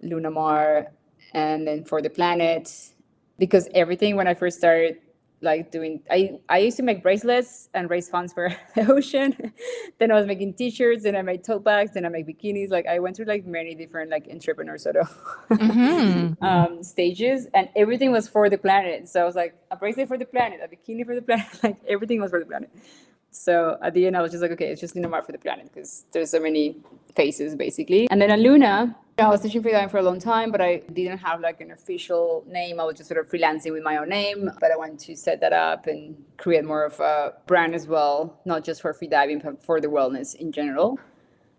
Luna Mar. And then for the planet, because everything when I first started like doing I used to make bracelets and raise funds for the ocean. Then I was making t-shirts, then I made tote bags, then I make bikinis. Like I went through like many different like entrepreneur sort of Mhm. stages, and everything was for the planet. So I was like a bracelet for the planet, a bikini for the planet, like everything was for the planet. So at the end, I was just like, okay, it's just Luna Mar for the planet because there's so many faces basically. And then a Luna, I was teaching freediving for a long time, but I didn't have like an official name. I was just sort of freelancing with my own name. But I wanted to set that up and create more of a brand as well, not just for freediving, but for the wellness in general.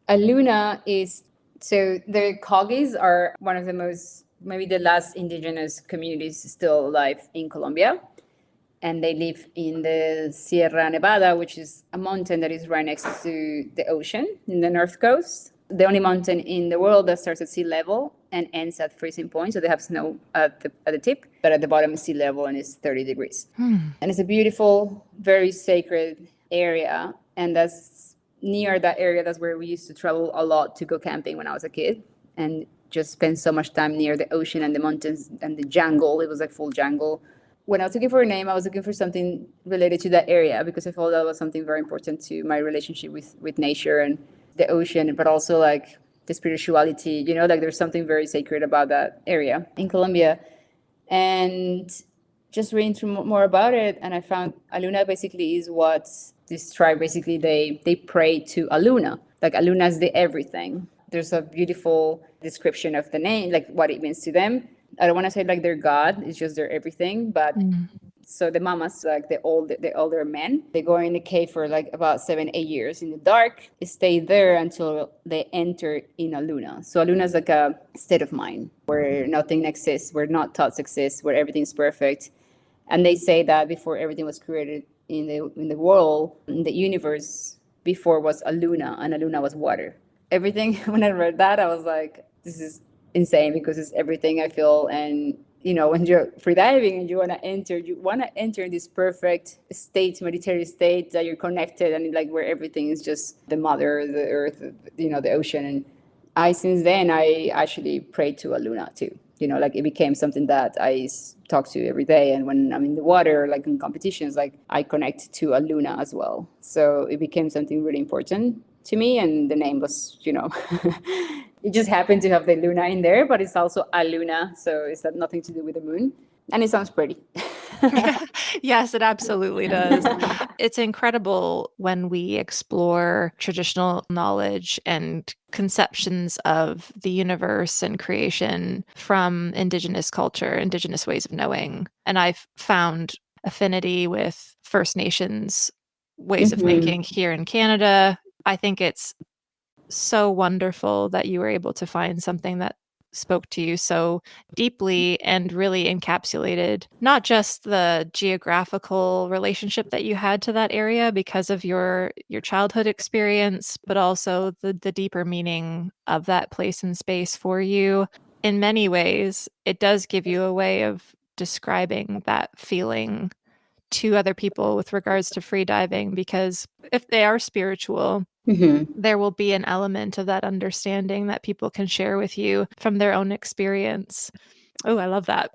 A Luna is so the Kogis are one of the most, maybe the last indigenous communities still alive in Colombia, and they live in the Sierra Nevada, which is a mountain that is right next to the ocean in the north coast. The only mountain in the world that starts at sea level and ends at freezing point. So they have snow at the tip, but at the bottom is sea level and it's 30 degrees. Hmm. And it's a beautiful, very sacred area. And that's near that area. That's where we used to travel a lot to go camping when I was a kid and just spend so much time near the ocean and the mountains and the jungle. It was like full jungle. When I was looking for a name, I was looking for something related to that area because I felt that was something very important to my relationship with nature and the ocean, but also like the spirituality, like there's something very sacred about that area in Colombia. And just reading through more about it, and I found Aluna basically is what this tribe basically they pray to Aluna. Like Aluna is the everything. There's a beautiful description of the name, like what it means to them. I don't want to say like their god; it's just their everything. But Mm. so the mamas, like the older men, they go in the cave for like about 7 8 years in the dark, stay there until they enter in a luna. So a luna is like a state of mind where nothing exists, where not thoughts exist, where everything's perfect. And they say that before everything was created in the world, in the universe, before was a luna, and a luna was water. Everything when I read that, I was like, this is insane because it's everything I feel. And when you're freediving and you want to enter in this perfect state, meditative state that you're connected and like where everything is just the mother, the earth, the ocean. And since then I actually pray to a luna too. Like it became something that talk to every day. And when I'm in the water, like in competitions, like I connect to a luna as well. So it became something really important to me. And the name was, it just happened to have the luna in there, but it's also a luna. So it's got nothing to do with the moon. And it sounds pretty. Yes, it absolutely does. It's incredible when we explore traditional knowledge and conceptions of the universe and creation from Indigenous culture, Indigenous ways of knowing. And I've found affinity with First Nations ways of thinking here in Canada. I think it's so wonderful that you were able to find something that spoke to you so deeply and really encapsulated not just the geographical relationship that you had to that area because of your childhood experience, but also the deeper meaning of that place and space for you. In many ways, it does give you a way of describing that feeling to other people with regards to free diving, because if they are spiritual, there will be an element of that understanding that people can share with you from their own experience. Oh, I love that.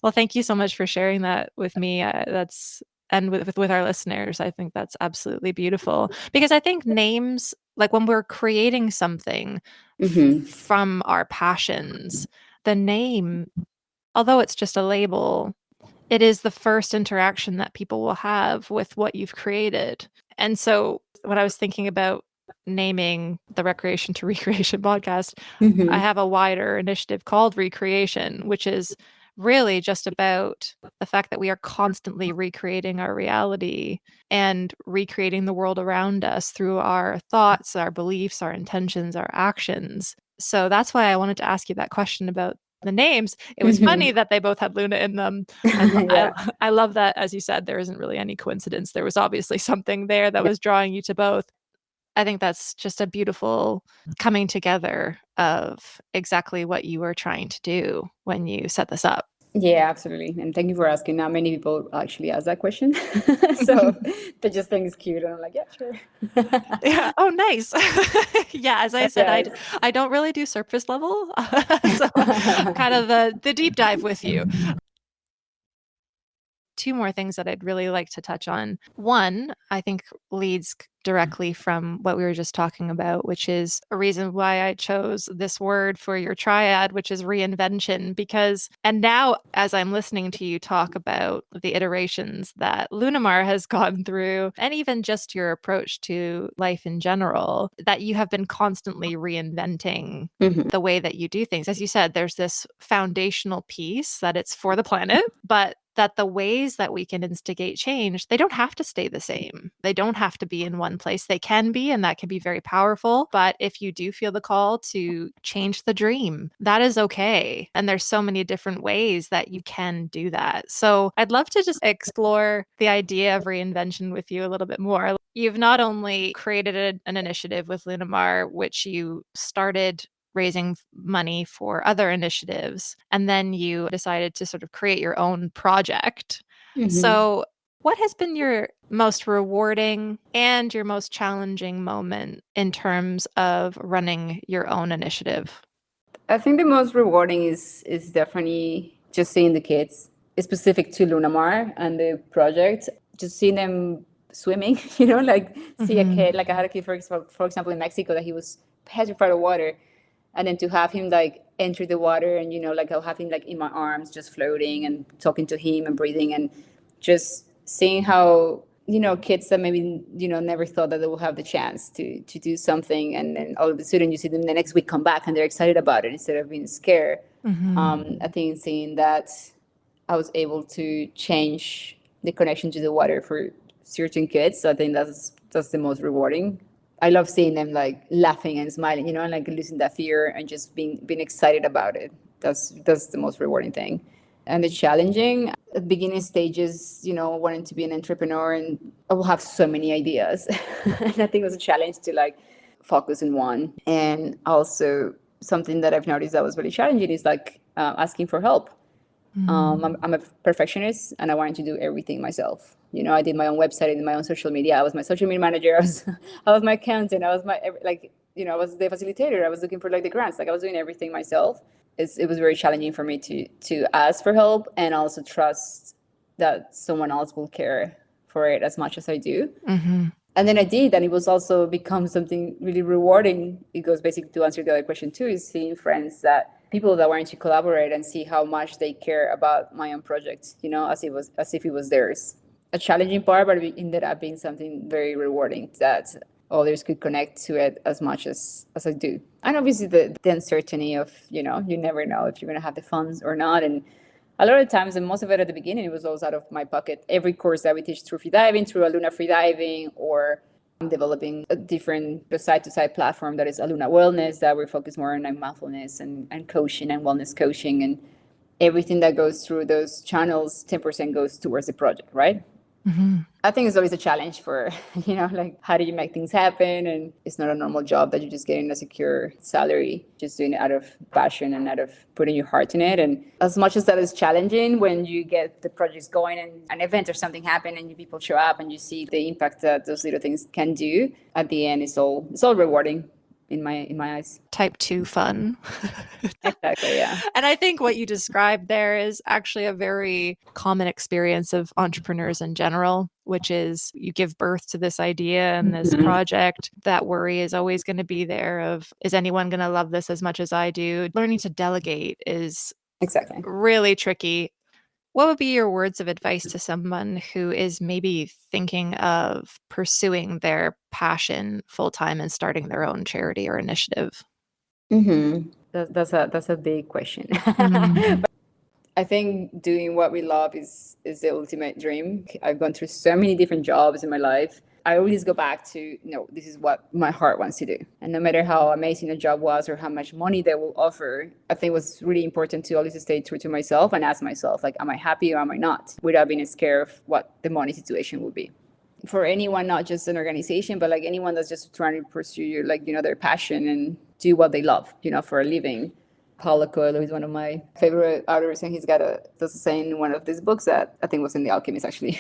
Well, thank you so much for sharing that with me. And with our listeners. I think that's absolutely beautiful, because I think names, like when we're creating something from our passions, the name, although it's just a label, it is the first interaction that people will have with what you've created. And so when I was thinking about naming the Recreation to Recreation podcast, I have a wider initiative called Recreation, which is really just about the fact that we are constantly recreating our reality and recreating the world around us through our thoughts, our beliefs, our intentions, our actions. So that's why I wanted to ask you that question about the names. It was funny that they both had Luna in them. Yeah. I love that, as you said, there isn't really any coincidence. There was obviously something there that Yeah. was drawing you to both. I think that's just a beautiful coming together of exactly what you were trying to do when you set this up. Yeah, absolutely. And thank you for asking. Not many people actually ask that question. So they just think it's cute. And I'm like, yeah, sure. Yeah. Oh, nice. Yeah. As I said, Yes. I don't really do surface level. So kind of the deep dive with you. Two more things that I'd really like to touch on. One, I think leads directly from what we were just talking about, which is a reason why I chose this word for your triad, which is reinvention. Because, and now as I'm listening to you talk about the iterations that Lunamar has gone through, and even just your approach to life in general, that you have been constantly reinventing the way that you do things. As you said, there's this foundational piece that it's for the planet, but that the ways that we can instigate change, they don't have to stay the same. They don't have to be in one place. They can be, and that can be very powerful. But if you do feel the call to change the dream, that is okay. And there's so many different ways that you can do that. So I'd love to just explore the idea of reinvention with you a little bit more. You've not only created an initiative with Lunamar, which you started raising money for other initiatives, and then you decided to sort of create your own project. So what has been your most rewarding and your most challenging moment in terms of running your own initiative? I think the most rewarding is definitely just seeing the kids, specific to Lunamar and the project, just seeing them swimming, like see a kid, like I had a kid, for example, in Mexico, that he was petrified of water. And then to have him like enter the water and, like I'll have him like in my arms, just floating and talking to him and breathing and just seeing how, kids that maybe, never thought that they will have the chance to do something. And then all of a sudden you see them the next week come back and they're excited about it instead of being scared. I think seeing that I was able to change the connection to the water for certain kids. So I think that's the most rewarding. I love seeing them like laughing and smiling, and like losing that fear and just being excited about it. That's the most rewarding thing. And the challenging at the beginning stages, wanting to be an entrepreneur, and I will have so many ideas. And I think it was a challenge to like focus on one. And also something that I've noticed that was really challenging is like asking for help. I'm a perfectionist and I wanted to do everything myself. I did my own website, I did my own social media. I was my social media manager. I was my accountant. I was I was the facilitator. I was looking for like the grants. Like I was doing everything myself. It was very challenging for me to ask for help and also trust that someone else will care for it as much as I do. And then I did, and it was also become something really rewarding. It goes basically to answer the other question too, is seeing friends that people that wanted to collaborate and see how much they care about my own project, as if it was theirs. A challenging part, but it ended up being something very rewarding that others could connect to it as much as I do. And obviously the uncertainty of, you never know if you're going to have the funds or not. And a lot of times, and most of it at the beginning, it was always out of my pocket. Every course that we teach through freediving, through Aluna Freediving, or I'm developing a different side-to-side platform that is Aluna Wellness, that we're focused more on like mindfulness and coaching and wellness coaching. And everything that goes through those channels, 10% goes towards the project, right? Mm-hmm. I think it's always a challenge for, like, how do you make things happen? And it's not a normal job that you're just getting a secure salary, just doing it out of passion and out of putting your heart in it. And as much as that is challenging, when you get the projects going and an event or something happen and people show up and you see the impact that those little things can do, at the end, it's all rewarding in my eyes. Type 2 fun. Exactly, yeah. And I think what you described there is actually a very common experience of entrepreneurs in general, which is you give birth to this idea and this project. That worry is always going to be there of, is anyone going to love this as much as I do? Learning to delegate is exactly really tricky. What would be your words of advice to someone who is maybe thinking of pursuing their passion full-time and starting their own charity or initiative? That's a big question. But I think doing what we love is the ultimate dream. I've gone through so many different jobs in my life. I always go back to, no, this is what my heart wants to do. And no matter how amazing a job was or how much money they will offer, I think it was really important to always stay true to myself and ask myself, like, am I happy or am I not? Without being scared of what the money situation will be. For anyone, not just an organization, but like anyone that's just trying to pursue their passion and do what they love, for a living. Paulo Coelho is one of my favorite authors, and he's got there's a saying in one of these books that I think was in The Alchemist, actually.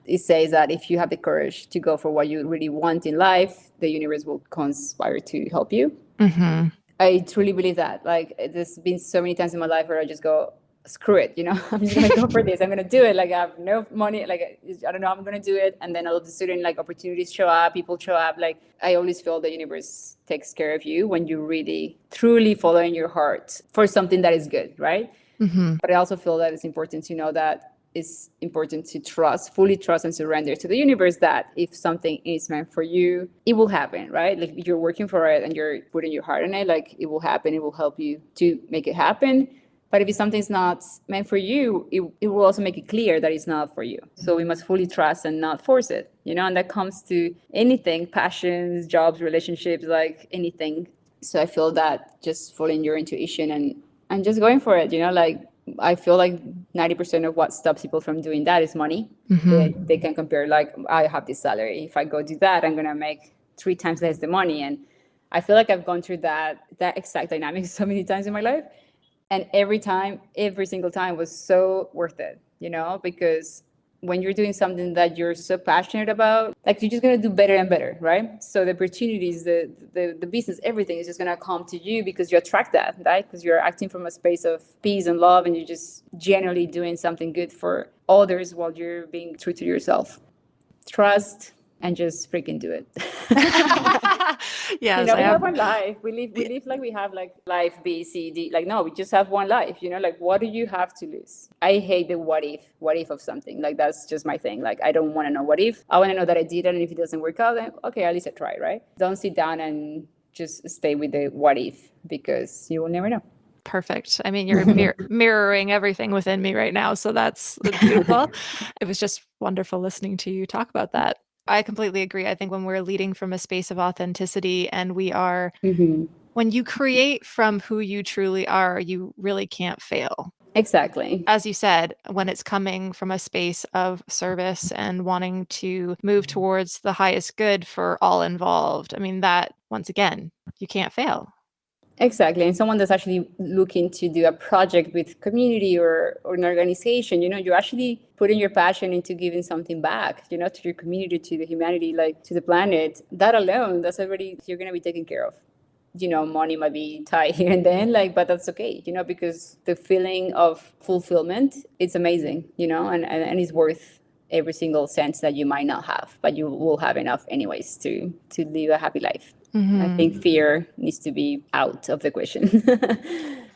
It says that if you have the courage to go for what you really want in life, the universe will conspire to help you. Mm-hmm. I truly believe that. Like, there's been so many times in my life where I just go, screw it, I'm just gonna go for this. I'm gonna do it. Like, I have no money. Like, I don't know, I'm gonna do it. And then all of a sudden, like, opportunities show up, people show up. Like, I always feel the universe takes care of you when you really, truly follow in your heart for something that is good, right? Mm-hmm. But I also feel that it's important to know that it's important to fully trust and surrender to the universe that if something is meant for you, it will happen, right? Like, if you're working for it and you're putting your heart in it, like, it will happen. It will help you to make it happen. But if something's not meant for you, it will also make it clear that it's not for you. So we must fully trust and not force it, and that comes to anything, passions, jobs, relationships, like anything. So I feel that just following your intuition and just going for it, like, I feel like 90% of what stops people from doing that is money. Mm-hmm. They can compare, like, I have this salary. If I go do that, I'm going to make 3 times less the money. And I feel like I've gone through that exact dynamic so many times in my life. And every single time was so worth it, because when you're doing something that you're so passionate about, like, you're just going to do better and better, right? So the opportunities, the business, everything is just going to come to you because you attract that, right? Because you're acting from a space of peace and love, and you're just generally doing something good for others while you're being true to yourself. Trust and just freaking do it. Yes, we have one life. We live like we have like life B, C, D. Like, no, we just have one life. Like, what do you have to lose? I hate the what if of something. Like, that's just my thing. Like, I don't want to know what if. I want to know that I did it, and if it doesn't work out, then okay, at least I tried, right? Don't sit down and just stay with the what if, because you will never know. Perfect. I mean, you're mirroring everything within me right now. So that's beautiful. It was just wonderful listening to you talk about that. I completely agree. I think when we're leading from a space of authenticity and we are, when you create from who you truly are, you really can't fail. Exactly. As you said, when it's coming from a space of service and wanting to move towards the highest good for all involved, I mean, that, once again, you can't fail. Exactly. And someone that's actually looking to do a project with community or an organization, you're actually putting your passion into giving something back, to your community, to the humanity, like to the planet. That alone, that's already, you're going to be taken care of. Money might be tight here and then, but that's okay, because the feeling of fulfillment, it's amazing, and it's worth every single cent that you might not have, but you will have enough anyways to live a happy life. I think fear needs to be out of the question.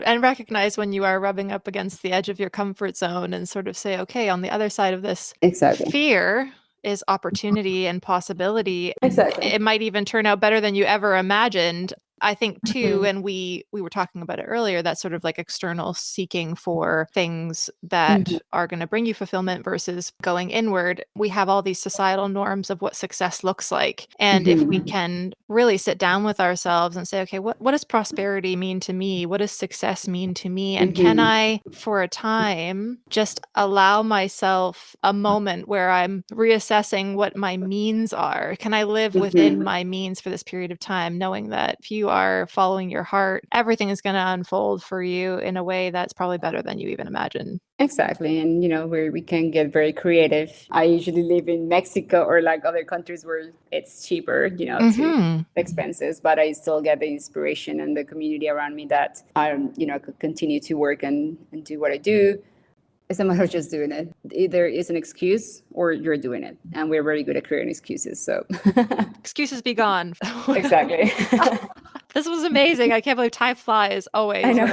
And recognize when you are rubbing up against the edge of your comfort zone and sort of say, okay, on the other side of this Exactly. fear is opportunity and possibility. Exactly. It might even turn out better than you ever imagined. I think too, and we were talking about it earlier, that sort of like external seeking for things that are going to bring you fulfillment versus going inward. We have all these societal norms of what success looks like. And if we can really sit down with ourselves and say, okay, what does prosperity mean to me? What does success mean to me? And can I, for a time, just allow myself a moment where I'm reassessing what my means are? Can I live within my means for this period of time, knowing that if you are following your heart, everything is going to unfold for you in a way that's probably better than you even imagine. Exactly. And, where we can get very creative. I usually live in Mexico or like other countries where it's cheaper, to expenses, but I still get the inspiration and the community around me that I, could continue to work and do what I do. It's a matter of just doing it. Either it's an excuse or you're doing it. And we're very good at creating excuses. So excuses be gone. Exactly. This was amazing. I can't believe time flies always. I know.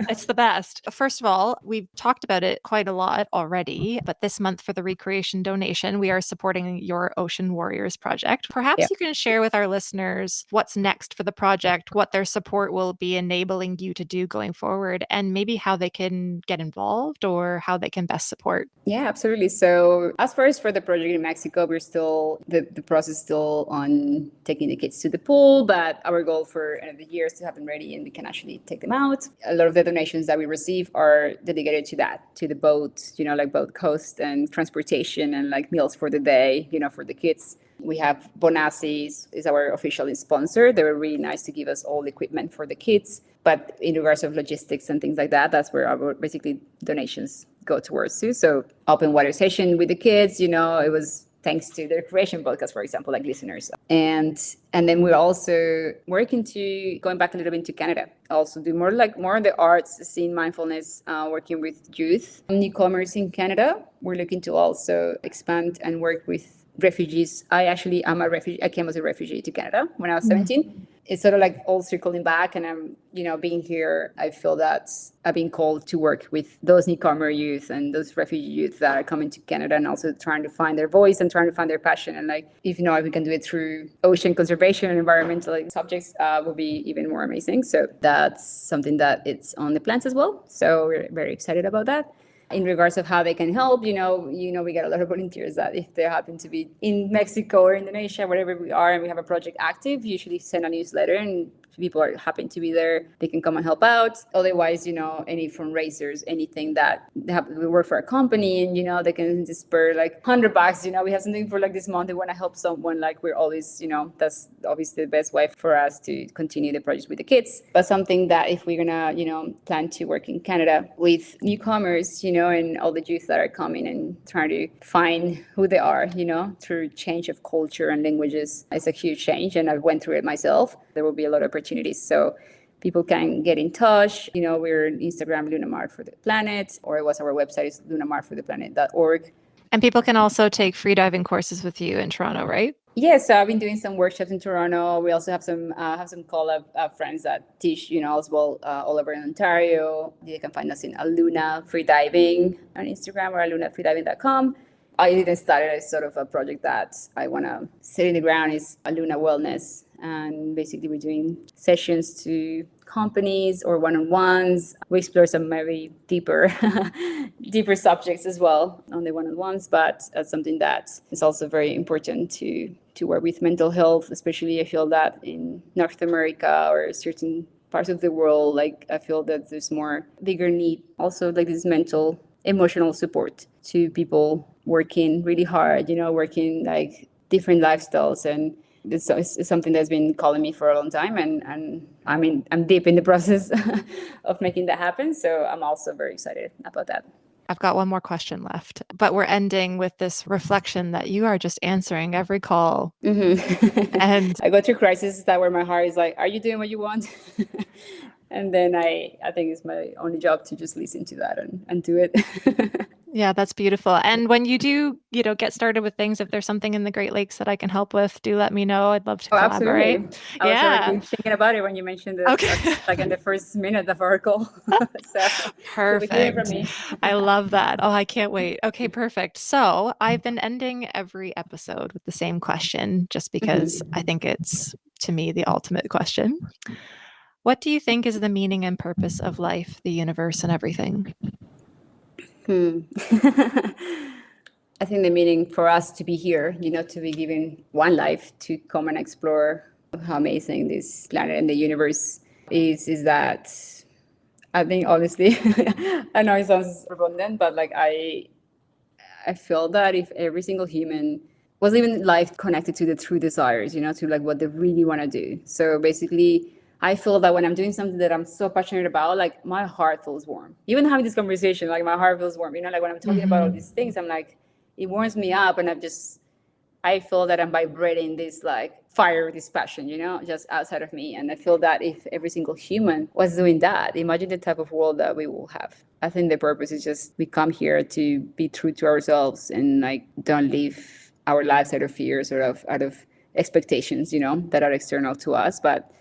It's the best. First of all, we've talked about it quite a lot already, but this month for the Recreation donation, we are supporting your Ocean Warriors project. Perhaps you can share with our listeners what's next for the project, what their support will be enabling you to do going forward, and maybe how they can get involved or how they can best support. Yeah, absolutely. So as far as for the project in Mexico, we're still, the process is still on taking the kids to the pool, but our goal for end of the year is to have them ready and we can actually take them out. A lot of the donations that we receive are dedicated to that, to the boat, like boat cost and transportation and like meals for the day, for the kids. We have Bonassi is our official sponsor. They were really nice to give us all the equipment for the kids. But in regards of logistics and things like that, that's where our basically donations go towards too. So open water session with the kids, it was thanks to the Recreation podcast, for example, like listeners. And then we're also working to going back a little bit into Canada, also do more on the arts scene, mindfulness, working with youth, newcomers in Canada. We're looking to also expand and work with refugees. I actually am a refugee. I came as a refugee to Canada when I was 17. It's sort of like all circling back, and I'm, being here, I feel that I've been called to work with those newcomer youth and those refugee youth that are coming to Canada and also trying to find their voice and trying to find their passion. And like, if we can do it through ocean conservation and environmental subjects, will be even more amazing. So that's something that it's on the plans as well. So we're very excited about that. In regards of how they can help, we get a lot of volunteers that if they happen to be in Mexico or Indonesia, wherever we are, and we have a project active, usually send a newsletter and people are happen to be there, they can come and help out. Otherwise, any fundraisers, anything that we work for a company and, they can disperse like $100, we have something for like this month, they want to help someone, like we're always, that's obviously the best way for us to continue the project with the kids. But something that if we're gonna, plan to work in Canada with newcomers, and all the youth that are coming and trying to find who they are, through change of culture and languages, it's a huge change. And I went through it myself. There will be a lot of opportunities. So people can get in touch. We're on Instagram, Lunamar for the Planet, or it was our website is lunamarfortheplanet.org. And people can also take freediving courses with you in Toronto, right? Yes, so I've been doing some workshops in Toronto. We also have some collab friends that teach, as well, all over in Ontario. You can find us in Aluna Freediving on Instagram or alunafreediving.com. I didn't start it as sort of a project that I want to sit in the ground. Is Aluna Wellness. And basically we're doing sessions to companies or one-on-ones. We explore some maybe deeper subjects as well on the one-on-ones, but that's something that is also very important to work with mental health, especially I feel that in North America or certain parts of the world, like I feel that there's more bigger need also like this mental, emotional support to people working really hard, working like different lifestyles. And it's something that's been calling me for a long time, and I mean, I'm deep in the process of making that happen. So I'm also very excited about that. I've got one more question left, but we're ending with this reflection that you are just answering every call. And I go through crises that where my heart is like, are you doing what you want? And then I think it's my only job to just listen to that and do it. Yeah, that's beautiful. And when you do, get started with things, if there's something in the Great Lakes that I can help with, do let me know. I'd love to Oh, collaborate. absolutely. I was Yeah. already thinking about it when you mentioned it, Okay. like in the first minute of our call. So you'll be hearing from Perfect. me. I love that. Oh, I can't wait. Okay, perfect. So I've been ending every episode with the same question just because I think it's, to me, the ultimate question. What do you think is the meaning and purpose of life, the universe, and everything? Hmm. I think the meaning for us to be here, to be given one life to come and explore how amazing this planet and the universe is that I think honestly, I know it sounds redundant, but like I feel that if every single human was living life connected to the true desires, to like what they really want to do. So basically, I feel that when I'm doing something that I'm so passionate about, like my heart feels warm. Even having this conversation, like my heart feels warm. Like when I'm talking about all these things, I'm like, it warms me up, and I feel that I'm vibrating this like fire, this passion, just outside of me. And I feel that if every single human was doing that, imagine the type of world that we will have. I think the purpose is just we come here to be true to ourselves and like don't live our lives out of fears or out of expectations, that are external to us. But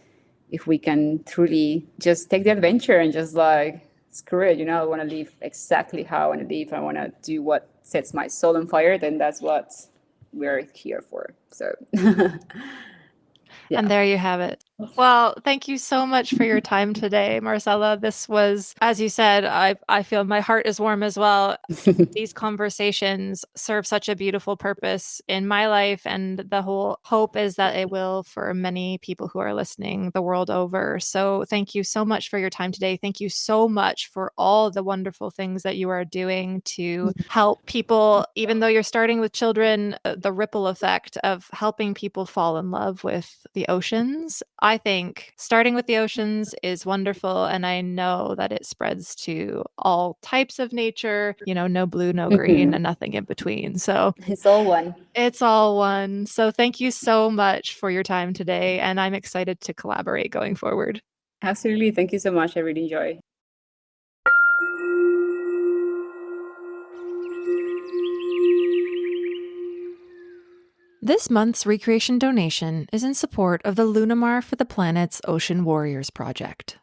if we can truly just take the adventure and just like screw it, I want to live exactly how I want to live. I want to do what sets my soul on fire. Then that's what we're here for. So, And yeah. there you have it. Well, thank you so much for your time today, Marcela. This was, as you said, I feel my heart is warm as well. These conversations serve such a beautiful purpose in my life, and the whole hope is that it will for many people who are listening the world over. So thank you so much for your time today. Thank you so much for all the wonderful things that you are doing to help people, even though you're starting with children, the ripple effect of helping people fall in love with the oceans. I think starting with the oceans is wonderful, and I know that it spreads to all types of nature, no blue, no green, and nothing in between. So It's all one. it's all one. So thank you so much for your time today, and I'm excited to collaborate going forward. Absolutely. Thank you so much. I really enjoy. This month's Recreation donation is in support of the Lunamar for the Planet's Ocean Warriors project.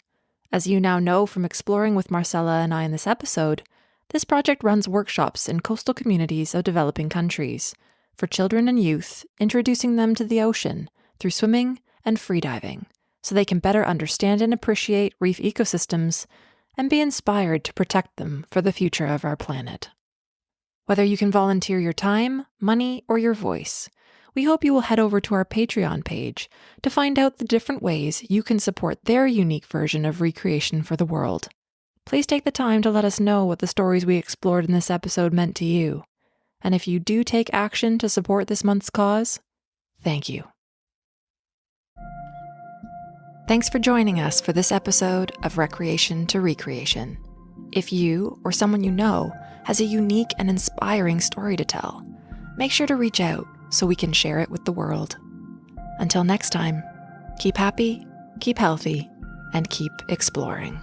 As you now know from exploring with Marcela and I in this episode, this project runs workshops in coastal communities of developing countries for children and youth, introducing them to the ocean through swimming and freediving so they can better understand and appreciate reef ecosystems and be inspired to protect them for the future of our planet. Whether you can volunteer your time, money, or your voice, we hope you will head over to our Patreon page to find out the different ways you can support their unique version of recreation for the world. Please take the time to let us know what the stories we explored in this episode meant to you. And if you do take action to support this month's cause, thank you. Thanks for joining us for this episode of Recreation to Recreation. If you or someone you know has a unique and inspiring story to tell, make sure to reach out so we can share it with the world. Until next time, keep happy, keep healthy, and keep exploring.